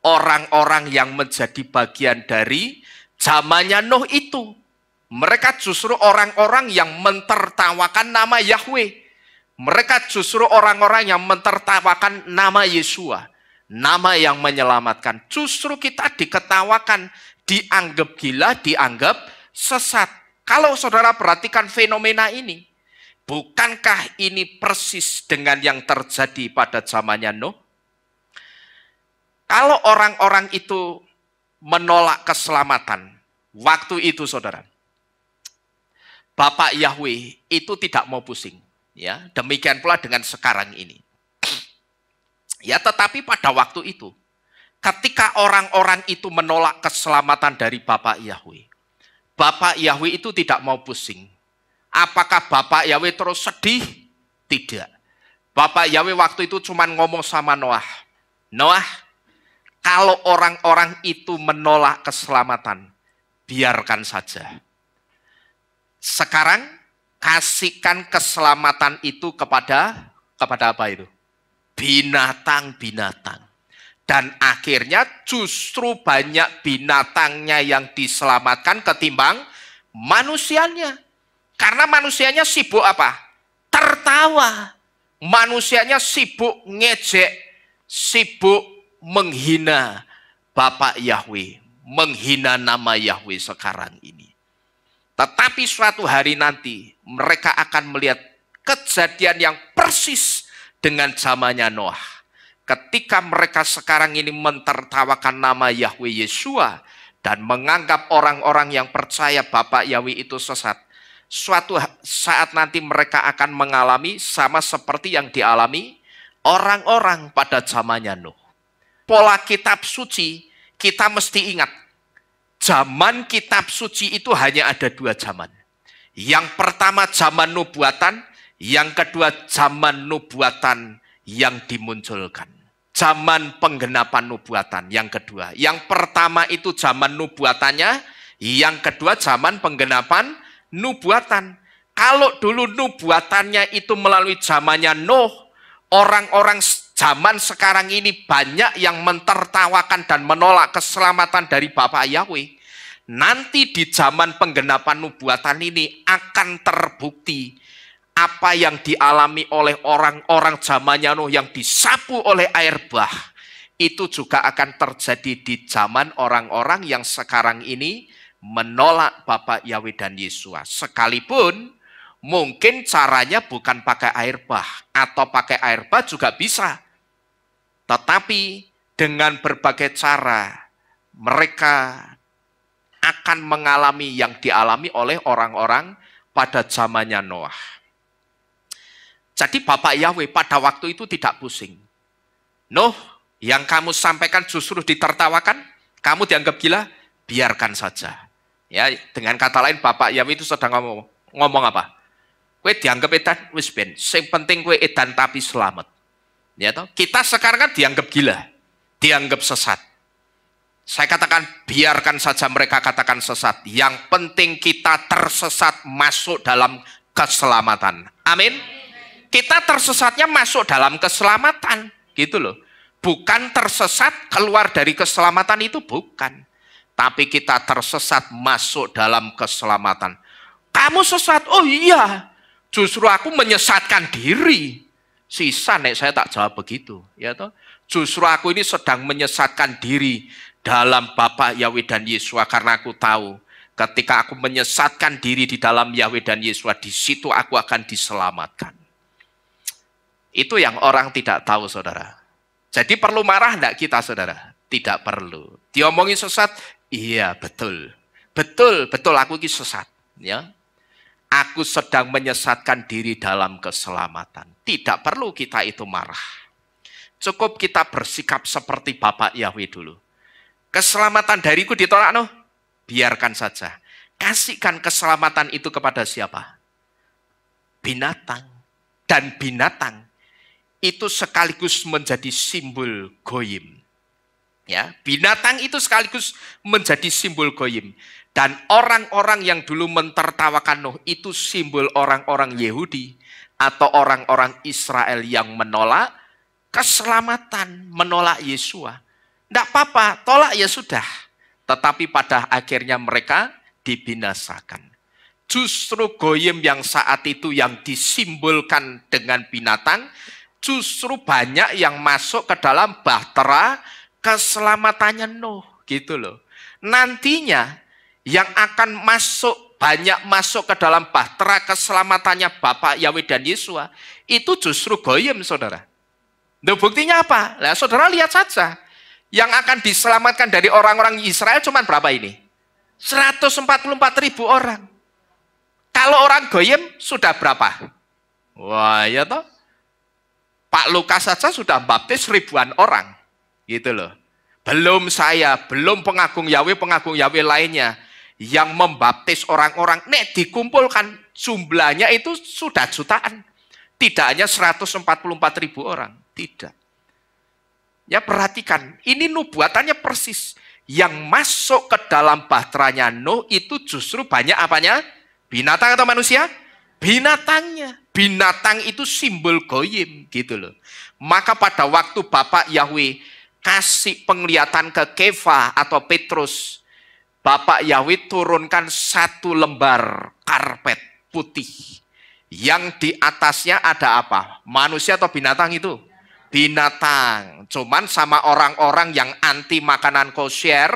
Speaker 1: orang-orang yang menjadi bagian dari zamannya Nuh itu. Mereka justru orang-orang yang mentertawakan nama Yahweh. Mereka justru orang-orang yang mentertawakan nama Yesua. Nama yang menyelamatkan. Justru kita diketawakan, dianggap gila, dianggap sesat. Kalau saudara perhatikan fenomena ini, bukankah ini persis dengan yang terjadi pada zamannya Nuh? Kalau orang-orang itu menolak keselamatan, waktu itu saudara, Bapak Yahweh itu tidak mau pusing. Ya, demikian pula dengan sekarang ini. Ya, tetapi pada waktu itu, ketika orang-orang itu menolak keselamatan dari Bapak Yahweh, Bapak Yahweh itu tidak mau pusing. Apakah Bapak Yahweh terus sedih? Tidak. Bapak Yahweh waktu itu cuma ngomong sama Noah. Noah, kalau orang-orang itu menolak keselamatan, biarkan saja. Sekarang, kasihkan keselamatan itu kepada apa itu? Binatang-binatang. Dan akhirnya justru banyak binatangnya yang diselamatkan ketimbang manusianya. Karena manusianya sibuk apa? Tertawa. Manusianya sibuk ngejek, sibuk menghina Bapak Yahweh, menghina nama Yahweh sekarang ini. Tetapi suatu hari nanti mereka akan melihat kejadian yang persis dengan zamannya Noah. Ketika mereka sekarang ini mentertawakan nama Yahweh Yesua dan menganggap orang-orang yang percaya Bapak Yahweh itu sesat, suatu saat nanti mereka akan mengalami sama seperti yang dialami orang-orang pada zamannya Nuh. Pola kitab suci kita mesti ingat, zaman kitab suci itu hanya ada dua zaman. Yang pertama zaman nubuatan, yang kedua zaman nubuatan yang dimunculkan. Zaman penggenapan nubuatan yang kedua. Yang pertama itu zaman nubuatannya, yang kedua zaman penggenapan nubuatan. Kalau dulu nubuatannya itu melalui zamannya Nuh, orang-orang zaman sekarang ini banyak yang mentertawakan dan menolak keselamatan dari Bapak Yahweh. Nanti di zaman penggenapan nubuatan ini akan terbukti apa yang dialami oleh orang-orang zamannya Nuh yang disapu oleh air bah, itu juga akan terjadi di zaman orang-orang yang sekarang ini menolak Bapak Yahweh dan Yesua. Sekalipun mungkin caranya bukan pakai air bah, atau pakai air bah juga bisa. Tetapi dengan berbagai cara mereka akan mengalami yang dialami oleh orang-orang pada zamannya Noah. Jadi Bapak Yahweh pada waktu itu tidak pusing. Nuh, yang kamu sampaikan justru ditertawakan, kamu dianggap gila, biarkan saja. Ya, dengan kata lain Bapak Yahweh itu sedang ngomong apa? Kue dianggap edan, wis ben. Sing penting kue edan tapi selamat. Ya toh? Kita sekarang kan dianggap gila, dianggap sesat. Saya katakan biarkan saja mereka katakan sesat. Yang penting kita tersesat masuk dalam keselamatan. Amin. Kita tersesatnya masuk dalam keselamatan, gitu loh. Bukan tersesat keluar dari keselamatan itu, bukan. Tapi kita tersesat masuk dalam keselamatan. Kamu sesat, oh iya, justru aku menyesatkan diri. Sisa nek saya tak jawab begitu, ya toh. Justru aku ini sedang menyesatkan diri dalam Bapa Yahweh dan Yesua, karena aku tahu ketika aku menyesatkan diri di dalam Yahweh dan Yesua, di situ aku akan diselamatkan. Itu yang orang tidak tahu, saudara. Jadi perlu marah enggak kita, saudara? Tidak perlu. Diomongin sesat, iya betul. Betul, betul aku ini sesat. Ya. Aku sedang menyesatkan diri dalam keselamatan. Tidak perlu kita itu marah. Cukup kita bersikap seperti Bapak Yahweh dulu. Keselamatan dariku ditolak, no? Biarkan saja. Kasihkan keselamatan itu kepada siapa? Binatang. Dan binatang itu sekaligus menjadi simbol goyim. Ya, binatang itu sekaligus menjadi simbol goyim. Dan orang-orang yang dulu mentertawakan Nuh itu simbol orang-orang Yahudi atau orang-orang Israel yang menolak keselamatan, menolak Yesua. Tidak apa-apa, tolak ya sudah. Tetapi pada akhirnya mereka dibinasakan. Justru goyim yang saat itu yang disimbolkan dengan binatang, justru banyak yang masuk ke dalam bahtera keselamatannya Nuh, gitu loh. Nantinya yang akan masuk, banyak masuk ke dalam bahtera keselamatannya Bapak Yahweh dan Yesua, itu justru goyim, saudara. Nah, buktinya apa? Nah, saudara lihat saja. Yang akan diselamatkan dari orang-orang Israel cuma berapa ini? 144.000 orang. Kalau orang goyim sudah berapa? Wah, ya toh. Pak Lukas saja sudah baptis ribuan orang. Gitu loh. Belum saya, belum pengagung Yahweh lainnya yang membaptis orang-orang. Nek dikumpulkan jumlahnya itu sudah jutaan. Tidak hanya 144.000 orang. Tidak. Ya perhatikan, ini nubuatannya persis. Yang masuk ke dalam bahteranya Nuh itu justru banyak apanya? Binatang atau manusia? Binatangnya. Binatang itu simbol goyim gitu loh. Maka pada waktu Bapak Yahweh kasih penglihatan ke Kefa atau Petrus, Bapak Yahweh turunkan 1 lembar karpet putih. Yang di atasnya ada apa? Manusia atau binatang itu? Binatang. Cuman sama orang-orang yang anti makanan kosher,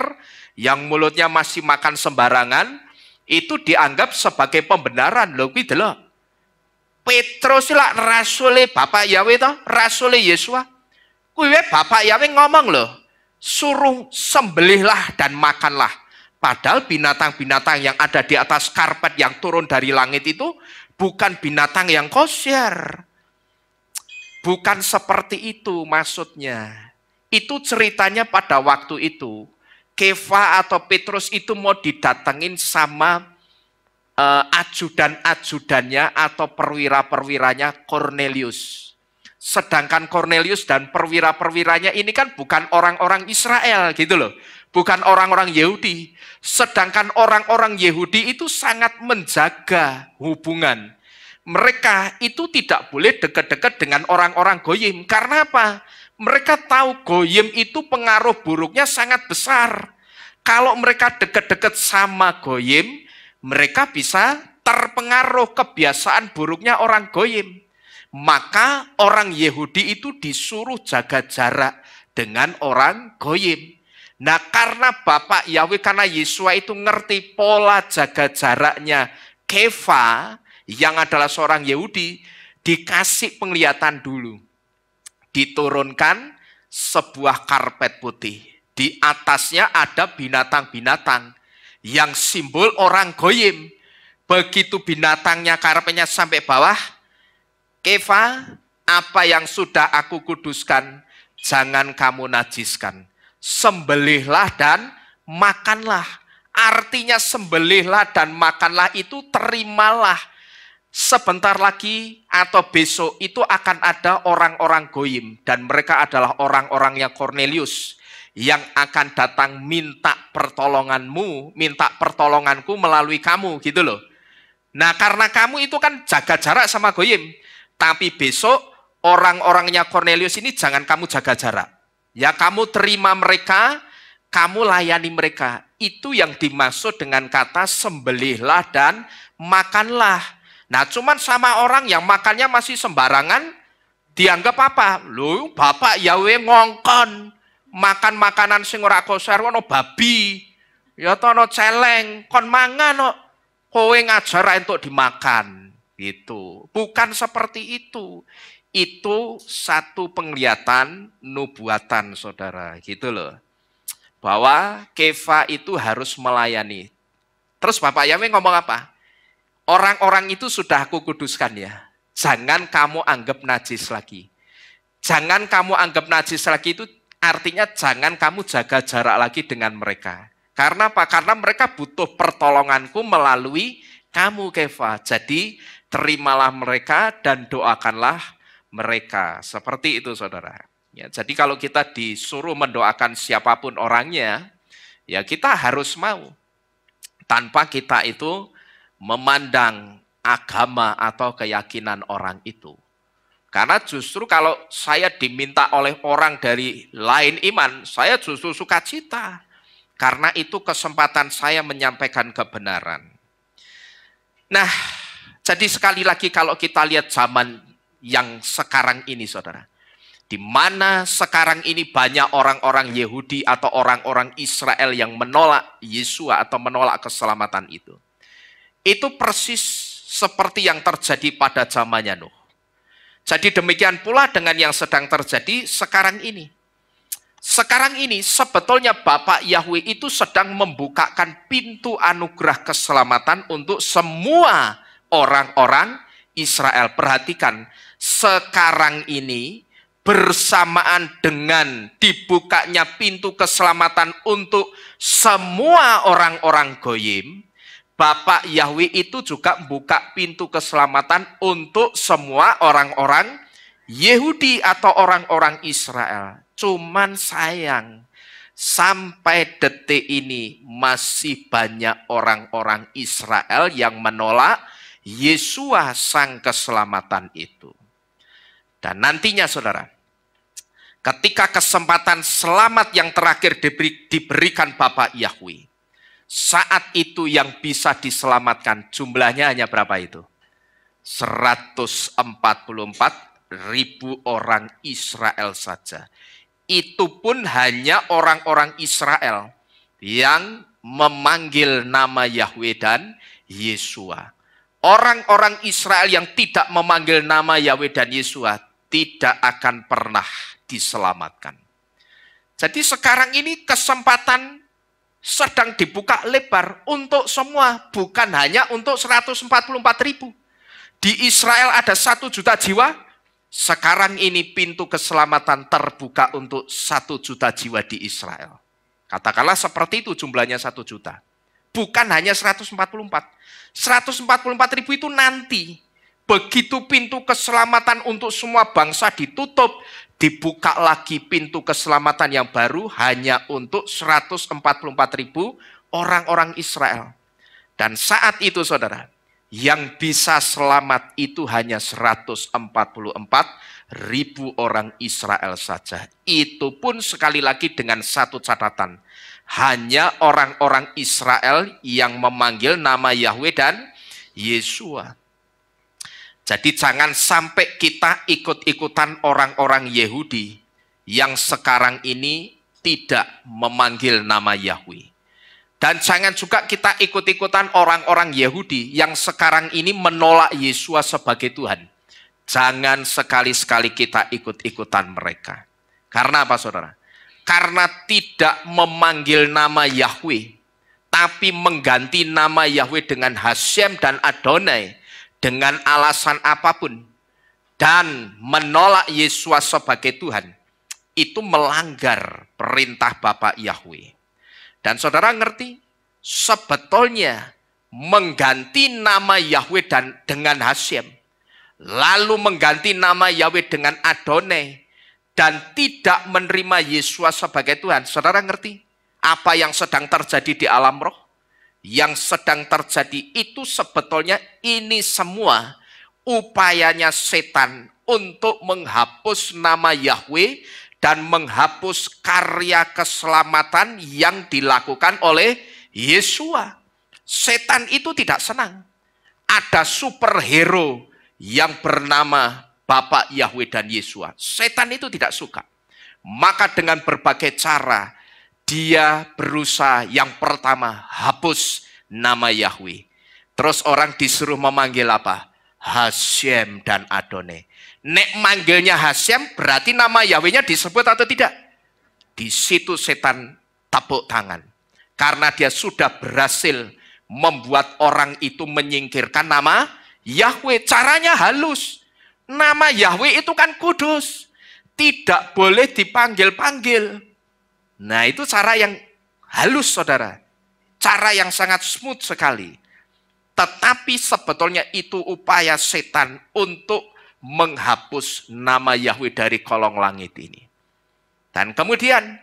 Speaker 1: yang mulutnya masih makan sembarangan, itu dianggap sebagai pembenaran. Loh, gitu loh. Petrus lah rasulnya Bapak Yahweh toh, rasulnya Yesua. Kuwi Bapak Yahweh ngomong loh, suruh sembelihlah dan makanlah. Padahal binatang-binatang yang ada di atas karpet yang turun dari langit itu bukan binatang yang kosher. Bukan seperti itu maksudnya. Itu ceritanya pada waktu itu. Kefa atau Petrus itu mau didatengin sama ajudan-ajudannya atau perwira-perwiranya Cornelius. Sedangkan Cornelius dan perwira-perwiranya ini kan bukan orang-orang Israel gitu loh. Bukan orang-orang Yahudi. Sedangkan orang-orang Yahudi itu sangat menjaga hubungan. Mereka itu tidak boleh dekat-dekat dengan orang-orang goyim. Karena apa? Mereka tahu goyim itu pengaruh buruknya sangat besar. Kalau mereka dekat-dekat sama goyim, mereka bisa terpengaruh kebiasaan buruknya orang goyim. Maka orang Yahudi itu disuruh jaga jarak dengan orang goyim. Nah karena Bapak Yahweh, karena Yesua itu ngerti pola jaga jaraknya Kefa, yang adalah seorang Yahudi, dikasih penglihatan dulu. Diturunkan sebuah karpet putih. Di atasnya ada binatang-binatang yang simbol orang goyim. Begitu binatangnya karpetnya sampai bawah, Kefa, apa yang sudah aku kuduskan, jangan kamu najiskan. Sembelihlah dan makanlah. Artinya sembelihlah dan makanlah itu terimalah. Sebentar lagi atau besok itu akan ada orang-orang goyim. Dan mereka adalah orang-orangnya Cornelius. Yang akan datang minta pertolonganmu, minta pertolonganku melalui kamu gitu loh. Nah karena kamu itu kan jaga jarak sama goyim. Tapi besok orang-orangnya Cornelius ini jangan kamu jaga jarak. Ya kamu terima mereka, kamu layani mereka. Itu yang dimaksud dengan kata sembelihlah dan makanlah. Nah cuman sama orang yang makannya masih sembarangan, dianggap apa? Loh Bapak Yahweh ngongkon. Makan makanan sing ora kosher ono babi. Ya tono celeng, kon mangan kok. Kowe ngajar entuk dimakan. Gitu. Bukan seperti itu. Itu satu penglihatan nubuatan, saudara. Gitu loh. Bahwa Kefa itu harus melayani. Terus Bapak Yahweh ngomong apa? Orang-orang itu sudah aku kuduskan ya. Jangan kamu anggap najis lagi. Jangan kamu anggap najis lagi itu artinya jangan kamu jaga jarak lagi dengan mereka. Karena apa? Karena mereka butuh pertolonganku melalui kamu Kefa. Jadi terimalah mereka dan doakanlah mereka. Seperti itu saudara. Ya, jadi kalau kita disuruh mendoakan siapapun orangnya, ya kita harus mau. Tanpa kita itu memandang agama atau keyakinan orang itu. Karena justru kalau saya diminta oleh orang dari lain iman, saya justru sukacita. Karena itu kesempatan saya menyampaikan kebenaran. Nah, jadi sekali lagi kalau kita lihat zaman yang sekarang ini saudara. Di mana sekarang ini banyak orang-orang Yahudi atau orang-orang Israel yang menolak Yesua atau menolak keselamatan itu. Itu persis seperti yang terjadi pada zamannya Nuh. Jadi demikian pula dengan yang sedang terjadi sekarang ini. Sekarang ini sebetulnya Bapak Yahweh itu sedang membukakan pintu anugerah keselamatan untuk semua orang-orang Israel. Perhatikan, sekarang ini bersamaan dengan dibukanya pintu keselamatan untuk semua orang-orang goyim, Bapak Yahweh itu juga buka pintu keselamatan untuk semua orang-orang Yahudi atau orang-orang Israel. Cuman sayang, sampai detik ini masih banyak orang-orang Israel yang menolak Yesua sang keselamatan itu. Dan nantinya saudara, ketika kesempatan selamat yang terakhir diberikan Bapak Yahweh, saat itu yang bisa diselamatkan jumlahnya hanya berapa itu? 144.000 orang Israel saja. Itu pun hanya orang-orang Israel yang memanggil nama Yahweh dan Yesua. Orang-orang Israel yang tidak memanggil nama Yahweh dan Yesua tidak akan pernah diselamatkan. Jadi sekarang ini kesempatan sedang dibuka lebar untuk semua, bukan hanya untuk 144.000. Di Israel ada 1 juta jiwa, sekarang ini pintu keselamatan terbuka untuk 1 juta jiwa di Israel. Katakanlah seperti itu jumlahnya 1 juta. Bukan hanya 144. 144.000 itu nanti. Begitu pintu keselamatan untuk semua bangsa ditutup, dibuka lagi pintu keselamatan yang baru hanya untuk 144.000 orang-orang Israel. Dan saat itu saudara, yang bisa selamat itu hanya 144.000 orang Israel saja. Itu pun sekali lagi dengan satu catatan. Hanya orang-orang Israel yang memanggil nama Yahweh dan Yesua. Jadi jangan sampai kita ikut-ikutan orang-orang Yahudi yang sekarang ini tidak memanggil nama Yahweh. Dan jangan juga kita ikut-ikutan orang-orang Yahudi yang sekarang ini menolak Yesua sebagai Tuhan. Jangan sekali-sekali kita ikut-ikutan mereka. Karena apa saudara? Karena tidak memanggil nama Yahweh, tapi mengganti nama Yahweh dengan Hashem dan Adonai, dengan alasan apapun, dan menolak Yesua sebagai Tuhan, itu melanggar perintah Bapak Yahweh. Dan saudara ngerti, sebetulnya mengganti nama Yahweh dengan Hashem, lalu mengganti nama Yahweh dengan Adonai, dan tidak menerima Yesua sebagai Tuhan. Saudara ngerti apa yang sedang terjadi di alam roh? Yang sedang terjadi itu sebetulnya ini semua upayanya setan untuk menghapus nama Yahweh dan menghapus karya keselamatan yang dilakukan oleh Yesua. Setan itu tidak senang. Ada superhero yang bernama Bapak Yahweh dan Yesua. Setan itu tidak suka. Maka dengan berbagai cara dia berusaha yang pertama hapus nama Yahweh. Terus orang disuruh memanggil apa? Hashem dan Adonai. Nek manggilnya Hashem berarti nama Yahwehnya disebut atau tidak? Di situ setan tepuk tangan. Karena dia sudah berhasil membuat orang itu menyingkirkan nama Yahweh. Caranya halus. Nama Yahweh itu kan kudus. Tidak boleh dipanggil-panggil. Nah itu cara yang halus saudara. Cara yang sangat smooth sekali. Tetapi sebetulnya itu upaya setan untuk menghapus nama Yahweh dari kolong langit ini. Dan kemudian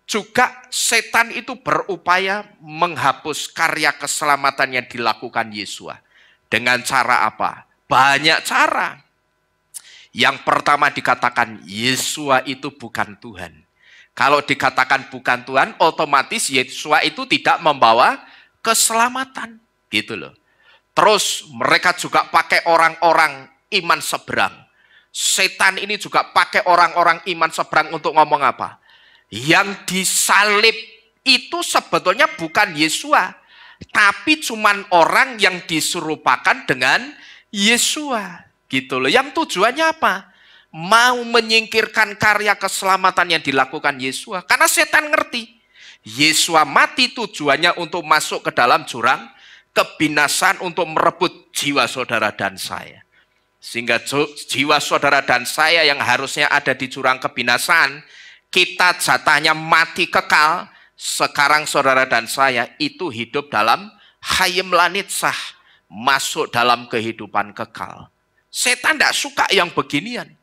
Speaker 1: juga setan itu berupaya menghapus karya keselamatan yang dilakukan Yesua. Dengan cara apa? Banyak cara. Yang pertama dikatakan Yesua itu bukan Tuhan. Kalau dikatakan bukan Tuhan, otomatis Yesua itu tidak membawa keselamatan. Gitu loh. Terus mereka juga pakai orang-orang iman seberang. Setan ini juga pakai orang-orang iman seberang untuk ngomong apa? Yang disalib itu sebetulnya bukan Yesua, tapi cuman orang yang diserupakan dengan Yesua. Gitu loh. Yang tujuannya apa? Mau menyingkirkan karya keselamatan yang dilakukan Yesua. Karena setan ngerti. Yesua mati tujuannya untuk masuk ke dalam jurang kebinasaan untuk merebut jiwa saudara dan saya. Sehingga jiwa saudara dan saya yang harusnya ada di jurang kebinasaan, kita jatahnya mati kekal. Sekarang saudara dan saya itu hidup dalam hayem lanitsah, masuk dalam kehidupan kekal. Setan tidak suka yang beginian.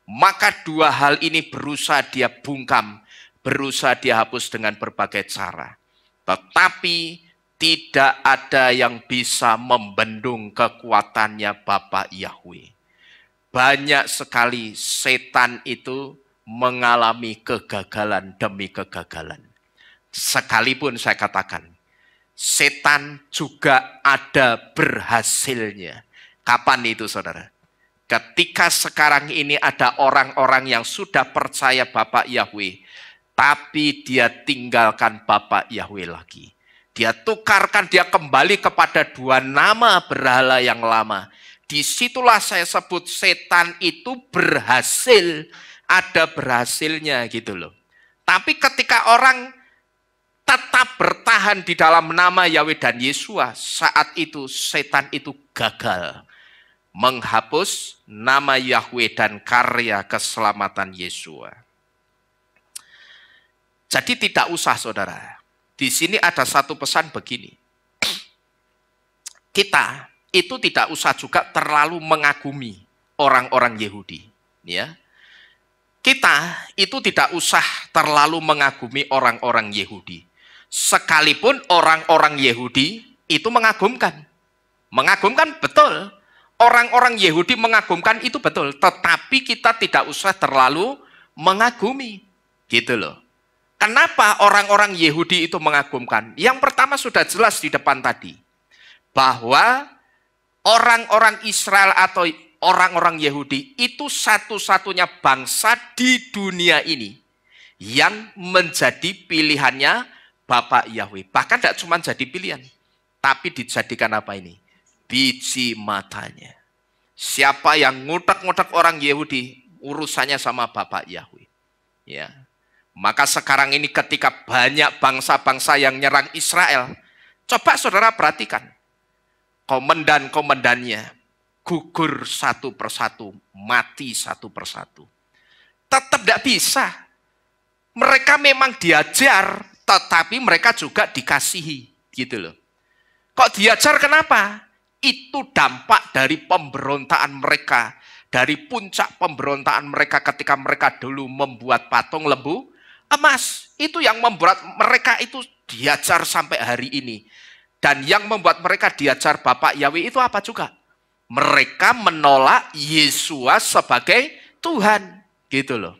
Speaker 1: Maka dua hal ini berusaha dia bungkam, berusaha dia hapus dengan berbagai cara. Tetapi tidak ada yang bisa membendung kekuatannya Bapak Yahweh. Banyak sekali setan itu mengalami kegagalan demi kegagalan. Sekalipun saya katakan, setan juga ada berhasilnya. Kapan itu saudara? Ketika sekarang ini ada orang-orang yang sudah percaya Bapak Yahweh, tapi dia tinggalkan Bapak Yahweh lagi. Dia tukarkan, dia kembali kepada dua nama berhala yang lama. Disitulah saya sebut setan itu berhasil, ada berhasilnya gitu loh. Tapi ketika orang tetap bertahan di dalam nama Yahweh dan Yesua, saat itu setan itu gagal menghapus nama Yahweh dan karya keselamatan Yesua. Jadi tidak usah saudara. Di sini ada satu pesan begini. Kita itu tidak usah juga terlalu mengagumi orang-orang Yahudi. Ya. Kita itu tidak usah terlalu mengagumi orang-orang Yahudi. Sekalipun orang-orang Yahudi itu mengagumkan. Mengagumkan betul. Orang-orang Yahudi mengagumkan itu betul. Tetapi kita tidak usah terlalu mengagumi. Gitu loh. Kenapa orang-orang Yahudi itu mengagumkan? Yang pertama sudah jelas di depan tadi. Bahwa orang-orang Israel atau orang-orang Yahudi itu satu-satunya bangsa di dunia ini yang menjadi pilihannya Bapak Yahweh. Bahkan tidak cuma jadi pilihan. Tapi dijadikan apa ini? Biji matanya. Siapa yang ngutak-ngutak orang Yahudi, urusannya sama Bapak Yahweh. Ya. Maka sekarang ini ketika banyak bangsa-bangsa yang nyerang Israel, coba saudara perhatikan. Komandan-komandannya gugur satu persatu, mati satu persatu. Tetap tidak bisa. Mereka memang diajar, tetapi mereka juga dikasihi. Gitu loh. Kok diajar kenapa? Itu dampak dari pemberontaan mereka. Dari puncak pemberontaan mereka ketika mereka dulu membuat patung lembu emas. Itu yang membuat mereka itu diajar sampai hari ini. Dan yang membuat mereka diajar Bapak Yahweh itu apa juga? Mereka menolak Yesua sebagai Tuhan, gitu loh.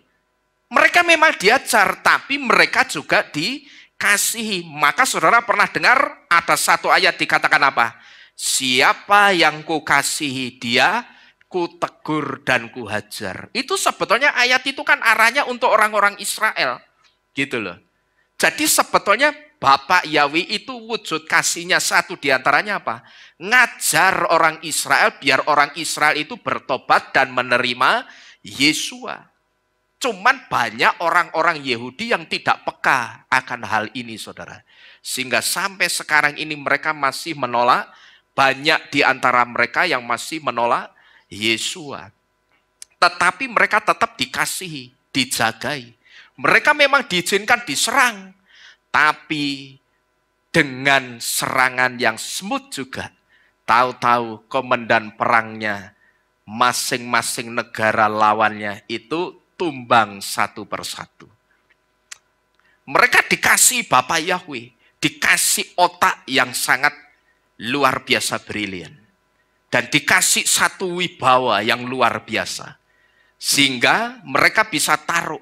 Speaker 1: Mereka memang diajar, tapi mereka juga dikasihi. Maka saudara pernah dengar ada satu ayat dikatakan apa? Siapa yang kukasihi dia, kutegur dan kuhajar. Itu sebetulnya ayat itu kan arahnya untuk orang-orang Israel. Gitu loh. Jadi sebetulnya Bapak Yahweh itu wujud kasihnya satu diantaranya apa? Ngajar orang Israel biar orang Israel itu bertobat dan menerima Yesua. Cuman banyak orang-orang Yahudi yang tidak peka akan hal ini, saudara. Sehingga sampai sekarang ini mereka masih menolak, banyak di antara mereka yang masih menolak Yesua. Tetapi mereka tetap dikasihi, dijagai. Mereka memang diizinkan diserang, tapi dengan serangan yang smooth juga. Tahu-tahu komandan perangnya, masing-masing negara lawannya itu tumbang satu persatu. Mereka dikasih Bapak Yahweh, dikasih otak yang sangat luar biasa brilian. Dan dikasih satu wibawa yang luar biasa. Sehingga mereka bisa taruh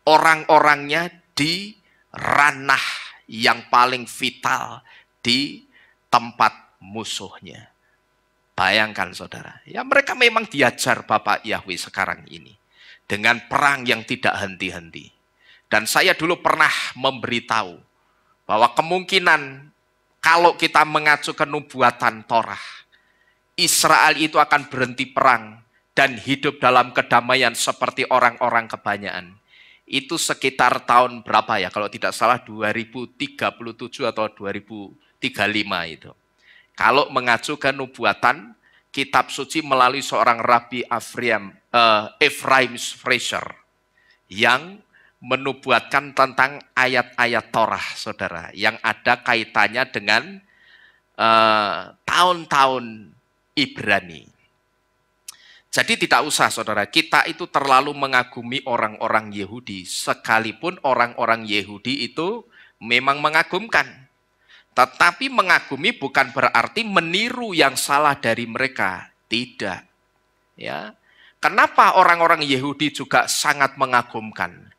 Speaker 1: orang-orangnya di ranah yang paling vital di tempat musuhnya. Bayangkan saudara, ya mereka memang diajar Bapak Yahweh sekarang ini. Dengan perang yang tidak henti-henti. Dan saya dulu pernah memberitahu bahwa kemungkinan kalau kita mengacu ke nubuatan Torah, Israel itu akan berhenti perang dan hidup dalam kedamaian seperti orang-orang kebanyakan. Itu sekitar tahun berapa ya? Kalau tidak salah 2037 atau 2035 itu. Kalau mengacu ke nubuatan kitab suci melalui seorang Rabi Ephraim Fraser yang menubuatkan tentang ayat-ayat Torah, saudara, yang ada kaitannya dengan tahun-tahun Ibrani. Jadi tidak usah saudara, kita itu terlalu mengagumi orang-orang Yahudi, sekalipun orang-orang Yahudi itu memang mengagumkan. Tetapi mengagumi bukan berarti meniru yang salah dari mereka, tidak. Ya. Kenapa orang-orang Yahudi juga sangat mengagumkan?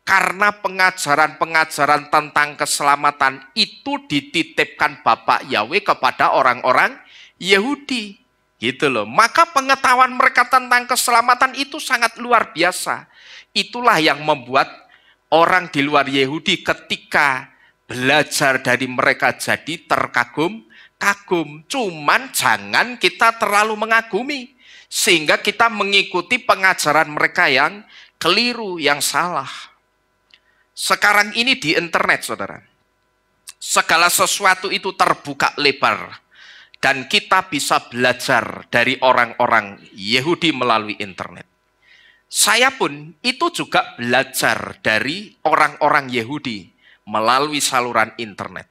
Speaker 1: Karena pengajaran-pengajaran tentang keselamatan itu dititipkan Bapak Yahweh kepada orang-orang Yahudi. Gitu loh. Maka pengetahuan mereka tentang keselamatan itu sangat luar biasa. Itulah yang membuat orang di luar Yahudi ketika belajar dari mereka jadi terkagum-kagum. Cuman jangan kita terlalu mengagumi. Sehingga kita mengikuti pengajaran mereka yang keliru, yang salah. Sekarang ini di internet, saudara. Segala sesuatu itu terbuka lebar. Dan kita bisa belajar dari orang-orang Yahudi melalui internet. Saya pun itu juga belajar dari orang-orang Yahudi melalui saluran internet.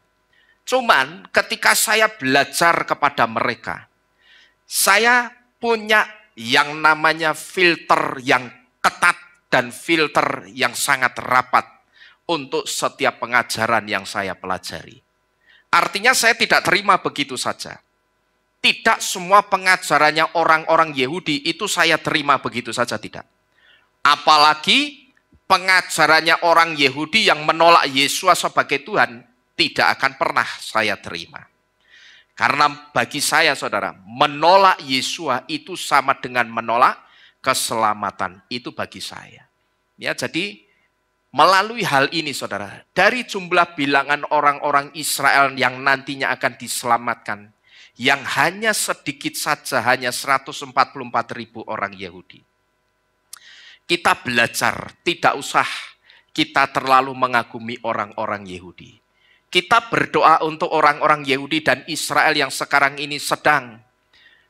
Speaker 1: Cuman ketika saya belajar kepada mereka, saya punya yang namanya filter yang ketat dan filter yang sangat rapat untuk setiap pengajaran yang saya pelajari. Artinya saya tidak terima begitu saja. Tidak semua pengajarannya orang-orang Yahudi itu saya terima begitu saja, tidak. Apalagi pengajarannya orang Yahudi yang menolak Yesus sebagai Tuhan, tidak akan pernah saya terima. Karena bagi saya, saudara, menolak Yesus itu sama dengan menolak keselamatan. Itu bagi saya. Ya, jadi melalui hal ini, saudara, dari jumlah bilangan orang-orang Israel yang nantinya akan diselamatkan, yang hanya sedikit saja, hanya 144.000 orang Yahudi. Kita belajar, tidak usah kita terlalu mengagumi orang-orang Yahudi. Kita berdoa untuk orang-orang Yahudi dan Israel yang sekarang ini sedang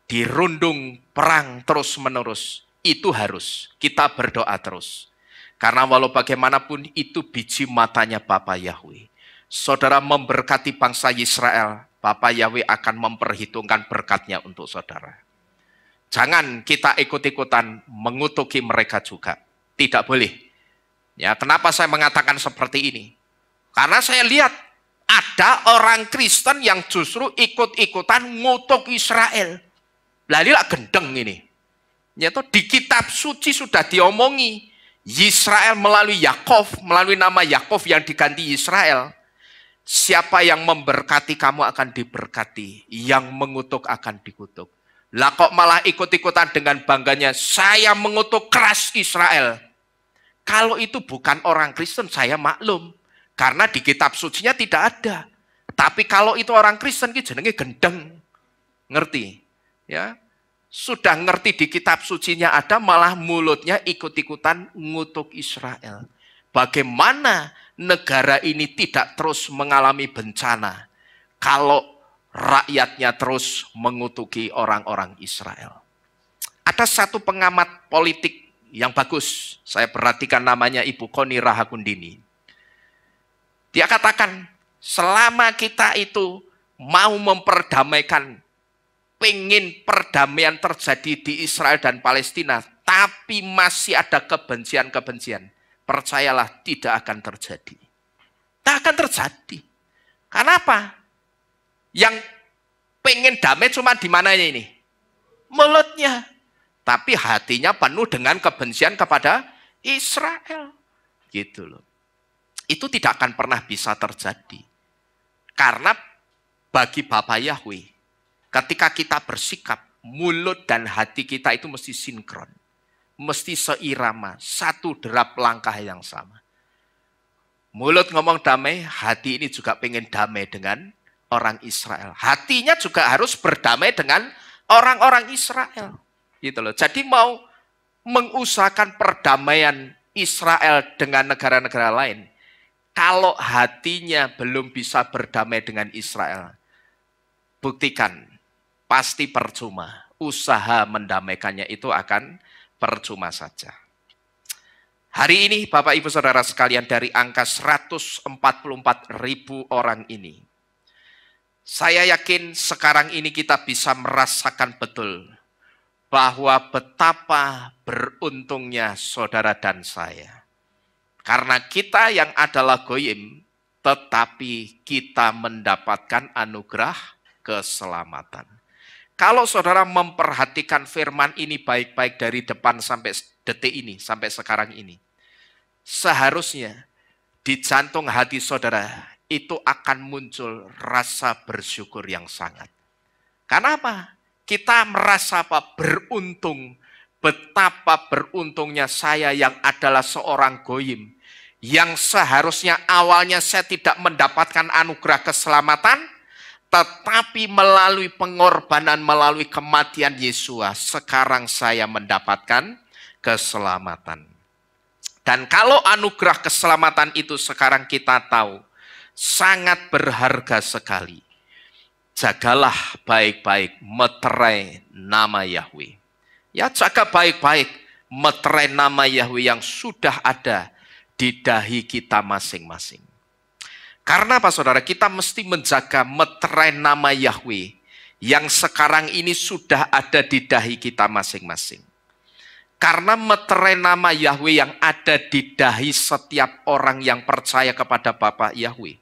Speaker 1: dirundung perang terus-menerus. Itu harus kita berdoa terus. Karena walau bagaimanapun itu biji matanya Bapa Yahweh. Saudara memberkati bangsa Israel, Bapak Yahweh akan memperhitungkan berkatnya untuk saudara. Jangan kita ikut-ikutan mengutuki mereka juga. Tidak boleh. Ya, kenapa saya mengatakan seperti ini? Karena saya lihat ada orang Kristen yang justru ikut-ikutan ngutuk Israel. Lali lah gendeng ini. Nyata di kitab suci sudah diomongi. Israel melalui Yakov, melalui nama Yakov yang diganti Israel. Siapa yang memberkati kamu akan diberkati. Yang mengutuk akan dikutuk. Lah kok malah ikut-ikutan dengan bangganya, saya mengutuk keras Israel. Kalau itu bukan orang Kristen, saya maklum. Karena di kitab sucinya tidak ada. Tapi kalau itu orang Kristen, jenenge gendeng. Ngerti? Ya. Sudah ngerti di kitab sucinya ada, malah mulutnya ikut-ikutan ngutuk Israel. Bagaimana negara ini tidak terus mengalami bencana kalau rakyatnya terus mengutuki orang-orang Israel. Ada satu pengamat politik yang bagus, saya perhatikan namanya Ibu Koni Rahakundini. Dia katakan, selama kita itu mau memperdamaikan, pengen perdamaian terjadi di Israel dan Palestina, tapi masih ada kebencian-kebencian, percayalah tidak akan terjadi. Tak akan terjadi. Kenapa? Yang pengen damai cuma di mananya ini? Mulutnya. Tapi hatinya penuh dengan kebencian kepada Israel. Gitu loh. Itu tidak akan pernah bisa terjadi. Karena bagi Bapa Yahweh, ketika kita bersikap, mulut dan hati kita itu mesti sinkron. Mesti seirama, satu derap langkah yang sama. Mulut ngomong damai, hati ini juga pengen damai dengan orang Israel. Hatinya juga harus berdamai dengan orang-orang Israel. Gitu loh. Jadi mau mengusahakan perdamaian Israel dengan negara-negara lain, kalau hatinya belum bisa berdamai dengan Israel, buktikan, pasti percuma. Usaha mendamaikannya itu akan percuma saja. Hari ini Bapak Ibu Saudara sekalian, dari angka 144.000 orang ini, saya yakin sekarang ini kita bisa merasakan betul bahwa betapa beruntungnya saudara dan saya. Karena kita yang adalah goyim, tetapi kita mendapatkan anugerah keselamatan. Kalau saudara memperhatikan firman ini baik-baik dari depan sampai detik ini, sampai sekarang ini, seharusnya di jantung hati saudara itu akan muncul rasa bersyukur yang sangat. Karena apa? Kita merasa apa? Beruntung. Betapa beruntungnya saya yang adalah seorang goyim, yang seharusnya awalnya saya tidak mendapatkan anugerah keselamatan, tetapi melalui pengorbanan, melalui kematian Yesus, sekarang saya mendapatkan keselamatan. Dan kalau anugerah keselamatan itu sekarang kita tahu, sangat berharga sekali. Jagalah baik-baik, meterai nama Yahweh. Ya, jaga baik-baik, meterai nama Yahweh yang sudah ada di dahi kita masing-masing. Karena apa saudara? Kita mesti menjaga meterai nama Yahweh yang sekarang ini sudah ada di dahi kita masing-masing. Karena meterai nama Yahweh yang ada di dahi setiap orang yang percaya kepada Bapa Yahweh,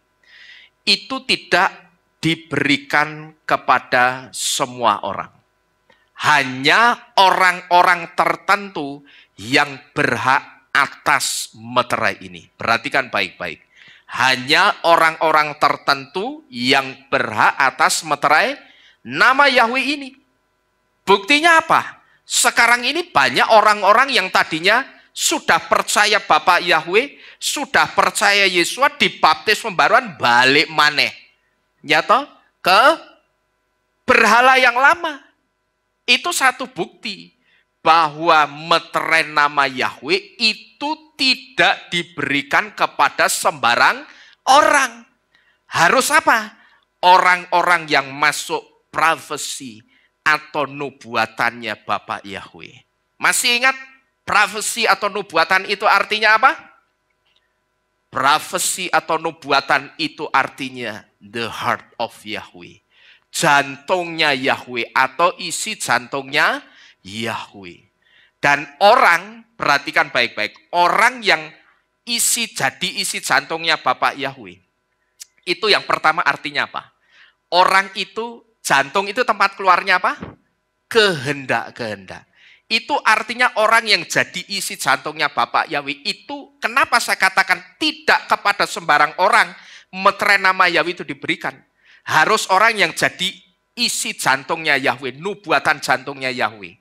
Speaker 1: itu tidak diberikan kepada semua orang. Hanya orang-orang tertentu yang berhak atas meterai ini. Perhatikan baik-baik. Hanya orang-orang tertentu yang berhak atas meterai nama Yahweh ini. Buktinya apa? Sekarang ini banyak orang-orang yang tadinya sudah percaya Bapa Yahweh, sudah percaya Yesus, dibaptis pembaruan, balik maneh. Ya toh? Ke berhala yang lama. Itu satu bukti bahwa meterai nama Yahweh itu tidak diberikan kepada sembarang orang. Harus apa? Orang-orang yang masuk profesi atau nubuatannya Bapa Yahweh. Masih ingat profesi atau nubuatan itu artinya apa? Profesi atau nubuatan itu artinya the heart of Yahweh. Jantungnya Yahweh atau isi jantungnya Yahweh. Dan orang, perhatikan baik-baik, orang yang isi jantungnya Bapa Yahweh, itu yang pertama artinya apa? Orang itu, jantung itu tempat keluarnya apa? kehendak-kehendak. Itu artinya orang yang jadi isi jantungnya Bapak Yahweh itu, kenapa saya katakan tidak kepada sembarang orang meterai nama Yahweh itu diberikan. Harus orang yang jadi isi jantungnya Yahweh, nubuatan jantungnya Yahweh.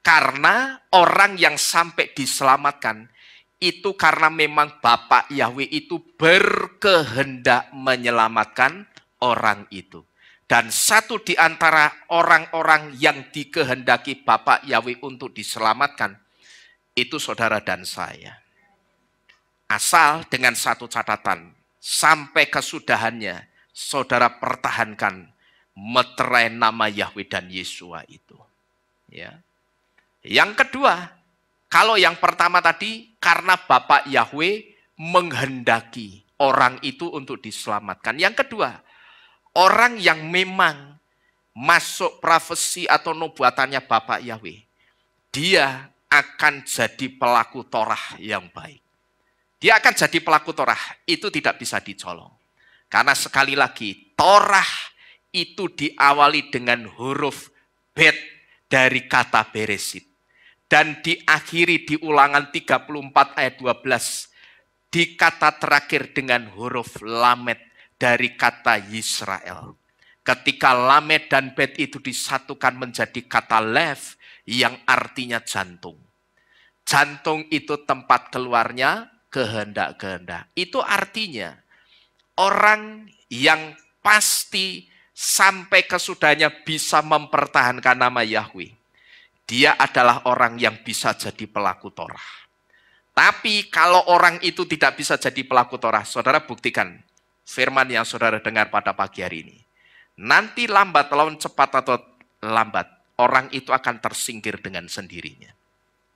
Speaker 1: Karena orang yang sampai diselamatkan, itu karena memang Bapak Yahweh itu berkehendak menyelamatkan orang itu. Dan satu di antara orang-orang yang dikehendaki Bapak Yahweh untuk diselamatkan, itu saudara dan saya. Asal dengan satu catatan, sampai kesudahannya, saudara pertahankan meterai nama Yahweh dan Yesua itu. Ya. Yang kedua, kalau yang pertama tadi, karena Bapak Yahweh menghendaki orang itu untuk diselamatkan. Yang kedua, orang yang memang masuk profesi atau nubuatannya Bapak Yahweh, dia akan jadi pelaku Torah yang baik. Dia akan jadi pelaku Torah, itu tidak bisa dicolong. Karena sekali lagi, Torah itu diawali dengan huruf Bet dari kata Beresit. Dan diakhiri di Ulangan 34 ayat 12, di kata terakhir dengan huruf Lamed dari kata Yisrael. Ketika Lamed dan Bet itu disatukan menjadi kata Lev yang artinya jantung. Jantung itu tempat keluarnya kehendak-kehendak. Itu artinya orang yang pasti sampai kesudahnya bisa mempertahankan nama Yahweh. Dia adalah orang yang bisa jadi pelaku Torah. Tapi kalau orang itu tidak bisa jadi pelaku Torah, saudara buktikan firman yang saudara dengar pada pagi hari ini. Nanti lambat laun cepat atau lambat, orang itu akan tersingkir dengan sendirinya.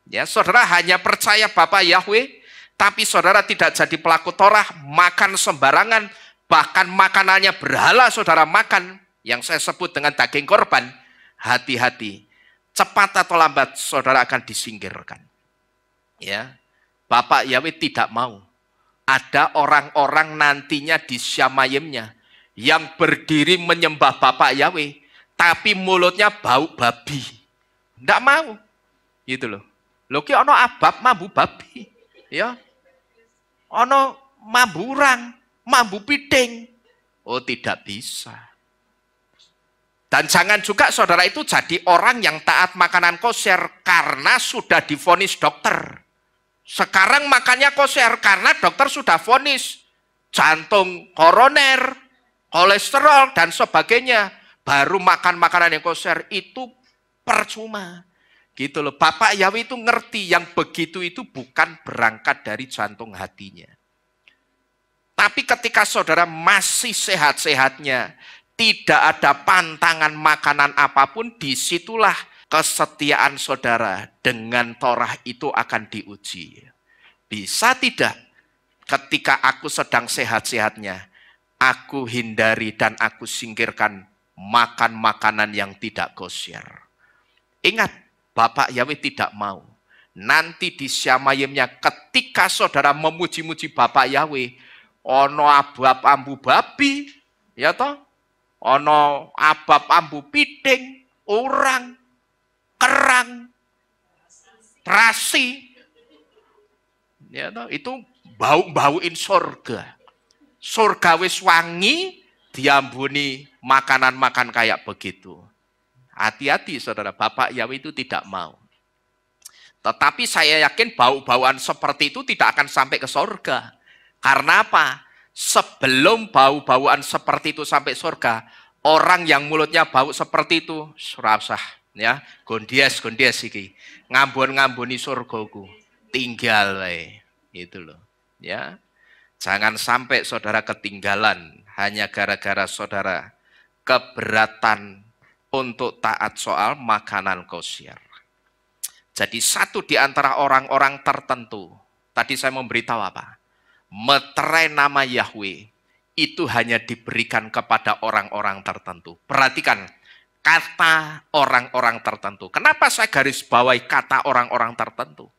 Speaker 1: Ya, saudara hanya percaya Bapak Yahweh, tapi saudara tidak jadi pelaku Torah, makan sembarangan, bahkan makanannya berhala saudara makan, yang saya sebut dengan daging korban, hati-hati. Cepat atau lambat saudara akan disingkirkan. Ya, Bapak Yahweh tidak mau ada orang-orang nantinya di Syamayimnya yang berdiri menyembah Bapak Yahweh, tapi mulutnya bau babi. Tidak mau. Gitu loh. Loh ki ono abab mambu babi. Ya. Ono mambu urang, mambu piting. Oh, tidak bisa. Dan jangan juga saudara itu jadi orang yang taat makanan kosher karena sudah divonis dokter. Sekarang makannya kosher karena dokter sudah vonis jantung koroner, kolesterol, dan sebagainya. Baru makan makanan yang kosher itu percuma. Gitu loh. Bapak Yahweh itu ngerti yang begitu itu bukan berangkat dari jantung hatinya. Tapi ketika saudara masih sehat-sehatnya, tidak ada pantangan makanan apapun, disitulah kesetiaan saudara dengan Torah itu akan diuji. Bisa tidak ketika aku sedang sehat-sehatnya, aku hindari dan aku singkirkan makan makanan yang tidak kosher. Ingat, Bapak Yahweh tidak mau. Nanti di Syamayimnya ketika saudara memuji-muji Bapak Yahweh, ono abab ambu babi, ya toh? Ono abab ambu piting, urang, kerang, terasi. Ya toh, itu bau-bauin surga. Surga wis wangi diambuni makanan-makan kayak begitu. Hati-hati saudara, Bapak Yahweh itu tidak mau. Tetapi saya yakin bau-bauan seperti itu tidak akan sampai ke surga. Karena apa? Sebelum bau-bauan seperti itu sampai surga, orang yang mulutnya bau seperti itu, surasah, ya, gondias iki, ngambon-ngamboni surgaku, tinggal wae, itu loh, ya. Jangan sampai saudara ketinggalan hanya gara-gara saudara keberatan untuk taat soal makanan kosher. Jadi satu di antara orang-orang tertentu, tadi saya memberitahu apa? Meterai nama Yahweh itu hanya diberikan kepada orang-orang tertentu. Perhatikan kata orang-orang tertentu. Kenapa saya garis bawahi kata orang-orang tertentu?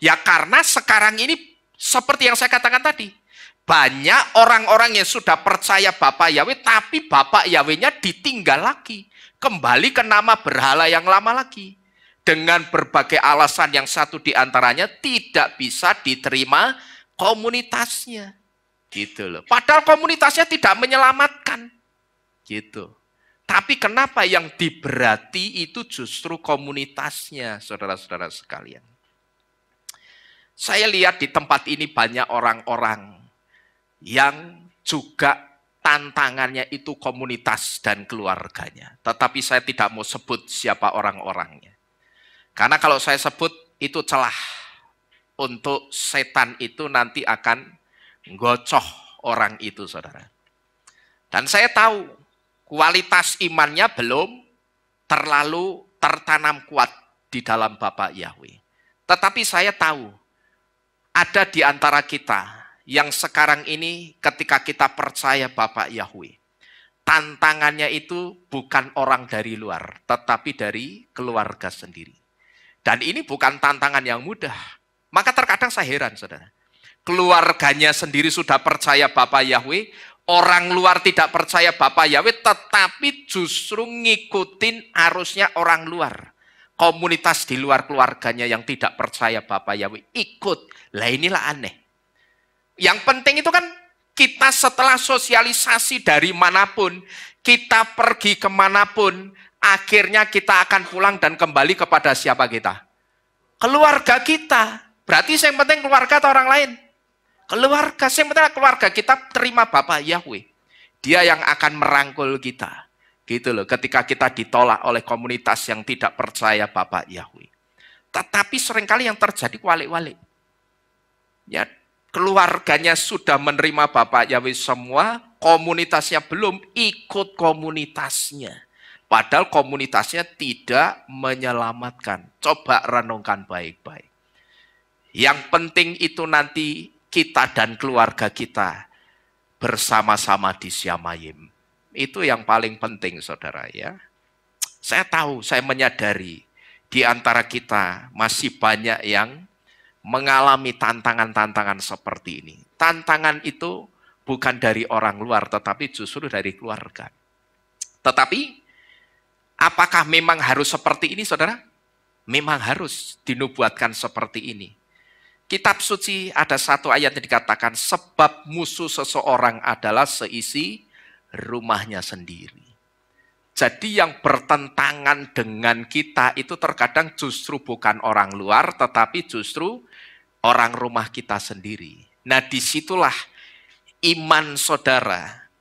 Speaker 1: Ya karena sekarang ini seperti yang saya katakan tadi, banyak orang-orang yang sudah percaya Bapak Yahweh, tapi Bapak Yahwehnya ditinggal lagi. kembali ke nama berhala yang lama lagi. Dengan berbagai alasan yang satu diantaranya tidak bisa diterima komunitasnya. Gitu loh. Padahal komunitasnya tidak menyelamatkan. Gitu. Tapi kenapa yang diberati itu justru komunitasnya, saudara-saudara sekalian. Saya lihat di tempat ini banyak orang-orang yang juga tantangannya itu komunitas dan keluarganya. Tetapi saya tidak mau sebut siapa orang-orangnya. Karena kalau saya sebut itu celah untuk setan itu nanti akan gocoh orang itu, saudara. Dan saya tahu kualitas imannya belum terlalu tertanam kuat di dalam Bapak Yahweh. Tetapi saya tahu ada di antara kita yang sekarang ini ketika kita percaya Bapak Yahweh, tantangannya itu bukan orang dari luar, tetapi dari keluarga sendiri. Dan ini bukan tantangan yang mudah. Maka terkadang saya heran, saudara. Keluarganya sendiri sudah percaya Bapak Yahweh, orang luar tidak percaya Bapak Yahweh, tetapi justru ngikutin arusnya orang luar. Komunitas di luar keluarganya yang tidak percaya Bapak Yahweh ikut. Lah inilah aneh. Yang penting itu kan kita setelah sosialisasi dari manapun, kita pergi kemanapun, akhirnya kita akan pulang dan kembali kepada siapa kita? Keluarga kita. Berarti yang penting keluarga atau orang lain? Keluarga. Yang penting keluarga kita terima Bapak Yahweh. Dia yang akan merangkul kita. Gitu loh. Ketika kita ditolak oleh komunitas yang tidak percaya Bapak Yahweh. Tetapi seringkali yang terjadi walik-walik. Ya, keluarganya sudah menerima Bapak Yahweh semua, komunitasnya belum, ikut komunitasnya. Padahal komunitasnya tidak menyelamatkan. Coba renungkan baik-baik. Yang penting itu nanti kita dan keluarga kita bersama-sama di Syamayim. Itu yang paling penting, saudara ya. Saya tahu, saya menyadari di antara kita masih banyak yang mengalami tantangan-tantangan seperti ini. Tantangan itu bukan dari orang luar, tetapi justru dari keluarga. Tetapi apakah memang harus seperti ini, saudara? Memang harus dinubuatkan seperti ini. Kitab suci ada satu ayat yang dikatakan, sebab musuh seseorang adalah seisi rumahnya sendiri. Jadi yang bertentangan dengan kita itu terkadang justru bukan orang luar, tetapi justru orang rumah kita sendiri. Nah, disitulah iman saudara,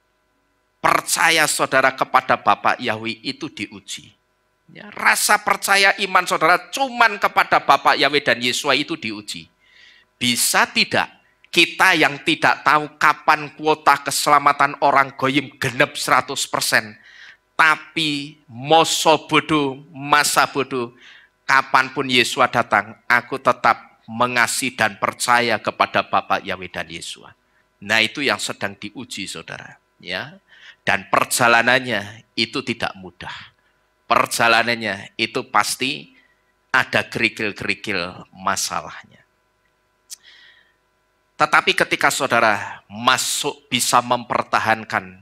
Speaker 1: percaya saudara kepada Bapak Yahweh itu diuji. Ya, rasa percaya iman saudara cuman kepada Bapak Yahweh dan Yesua itu diuji. Bisa tidak kita yang tidak tahu kapan kuota keselamatan orang goyim genep 100%, tapi moso bodoh, masa bodoh, kapanpun Yesua datang, aku tetap mengasihi dan percaya kepada Bapak Yahweh dan Yesua. Nah, itu yang sedang diuji, saudara. Ya, dan perjalanannya itu tidak mudah. Perjalanannya itu pasti ada kerikil-kerikil masalahnya. Tetapi ketika saudara masuk bisa mempertahankan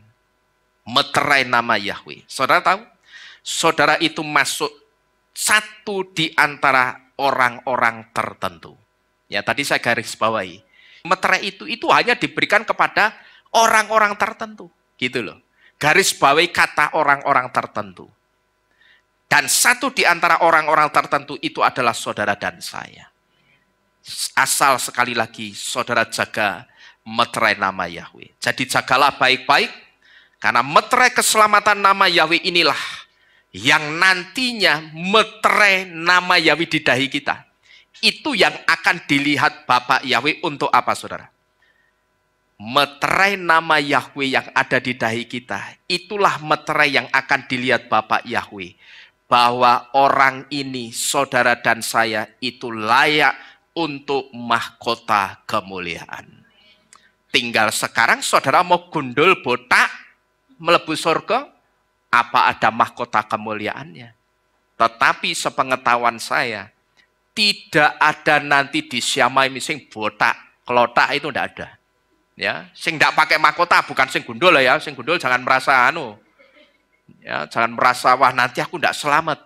Speaker 1: meterai nama Yahweh. Saudara tahu? Saudara itu masuk satu di antara orang-orang tertentu. Ya, tadi saya garis bawahi. Meterai itu hanya diberikan kepada orang-orang tertentu. Gitu loh. Garis bawahi kata orang-orang tertentu. Dan satu di antara orang-orang tertentu itu adalah saudara dan saya. Asal sekali lagi saudara jaga meterai nama Yahweh. Jadi jagalah baik-baik, karena meterai keselamatan nama Yahweh inilah yang nantinya meterai nama Yahweh di dahi kita. Itu yang akan dilihat Bapak Yahweh untuk apa, saudara? Meterai nama Yahweh yang ada di dahi kita, itulah meterai yang akan dilihat Bapak Yahweh. Bahwa orang ini, saudara dan saya, itu layak untuk mahkota kemuliaan. Tinggal sekarang saudara mau gundul botak melebu surga, apa ada mahkota kemuliaannya? Tetapi sepengetahuan saya, tidak ada nanti di Syamayim sing botak, kelotak itu tidak ada. Ya, sing tidak pakai mahkota bukan sing gundul ya, sing gundul jangan merasa Ya, jangan merasa, wah nanti aku tidak selamat.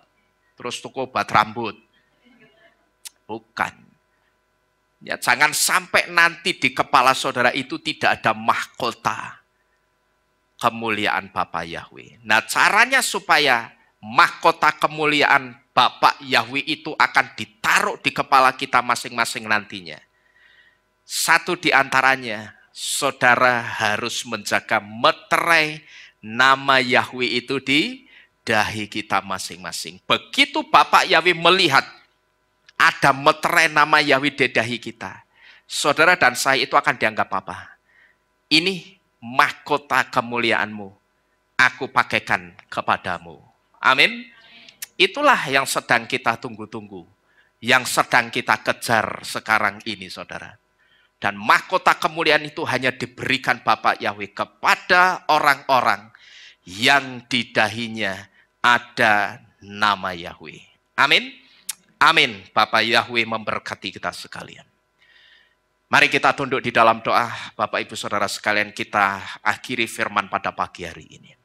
Speaker 1: Terus tuku obat rambut. Bukan. Ya, jangan sampai nanti di kepala saudara itu tidak ada mahkota kemuliaan Bapa Yahweh. Nah, caranya supaya mahkota kemuliaan Bapa Yahweh itu akan ditaruh di kepala kita masing-masing nantinya. Satu di antaranya, saudara harus menjaga meterai nama Yahweh itu di dahi kita masing-masing. Begitu Bapak Yahweh melihat ada meterai nama Yahweh di dahi kita, saudara dan saya itu akan dianggap apa? Ini mahkota kemuliaanmu, aku pakaikan kepadamu. Amin. Itulah yang sedang kita tunggu-tunggu, yang sedang kita kejar sekarang ini, saudara. Dan mahkota kemuliaan itu hanya diberikan Bapak Yahweh kepada orang-orang yang di dahinya ada nama Yahweh. Amin. Amin. Bapak Yahweh memberkati kita sekalian. Mari kita tunduk di dalam doa. Bapak Ibu Saudara sekalian, kita akhiri firman pada pagi hari ini.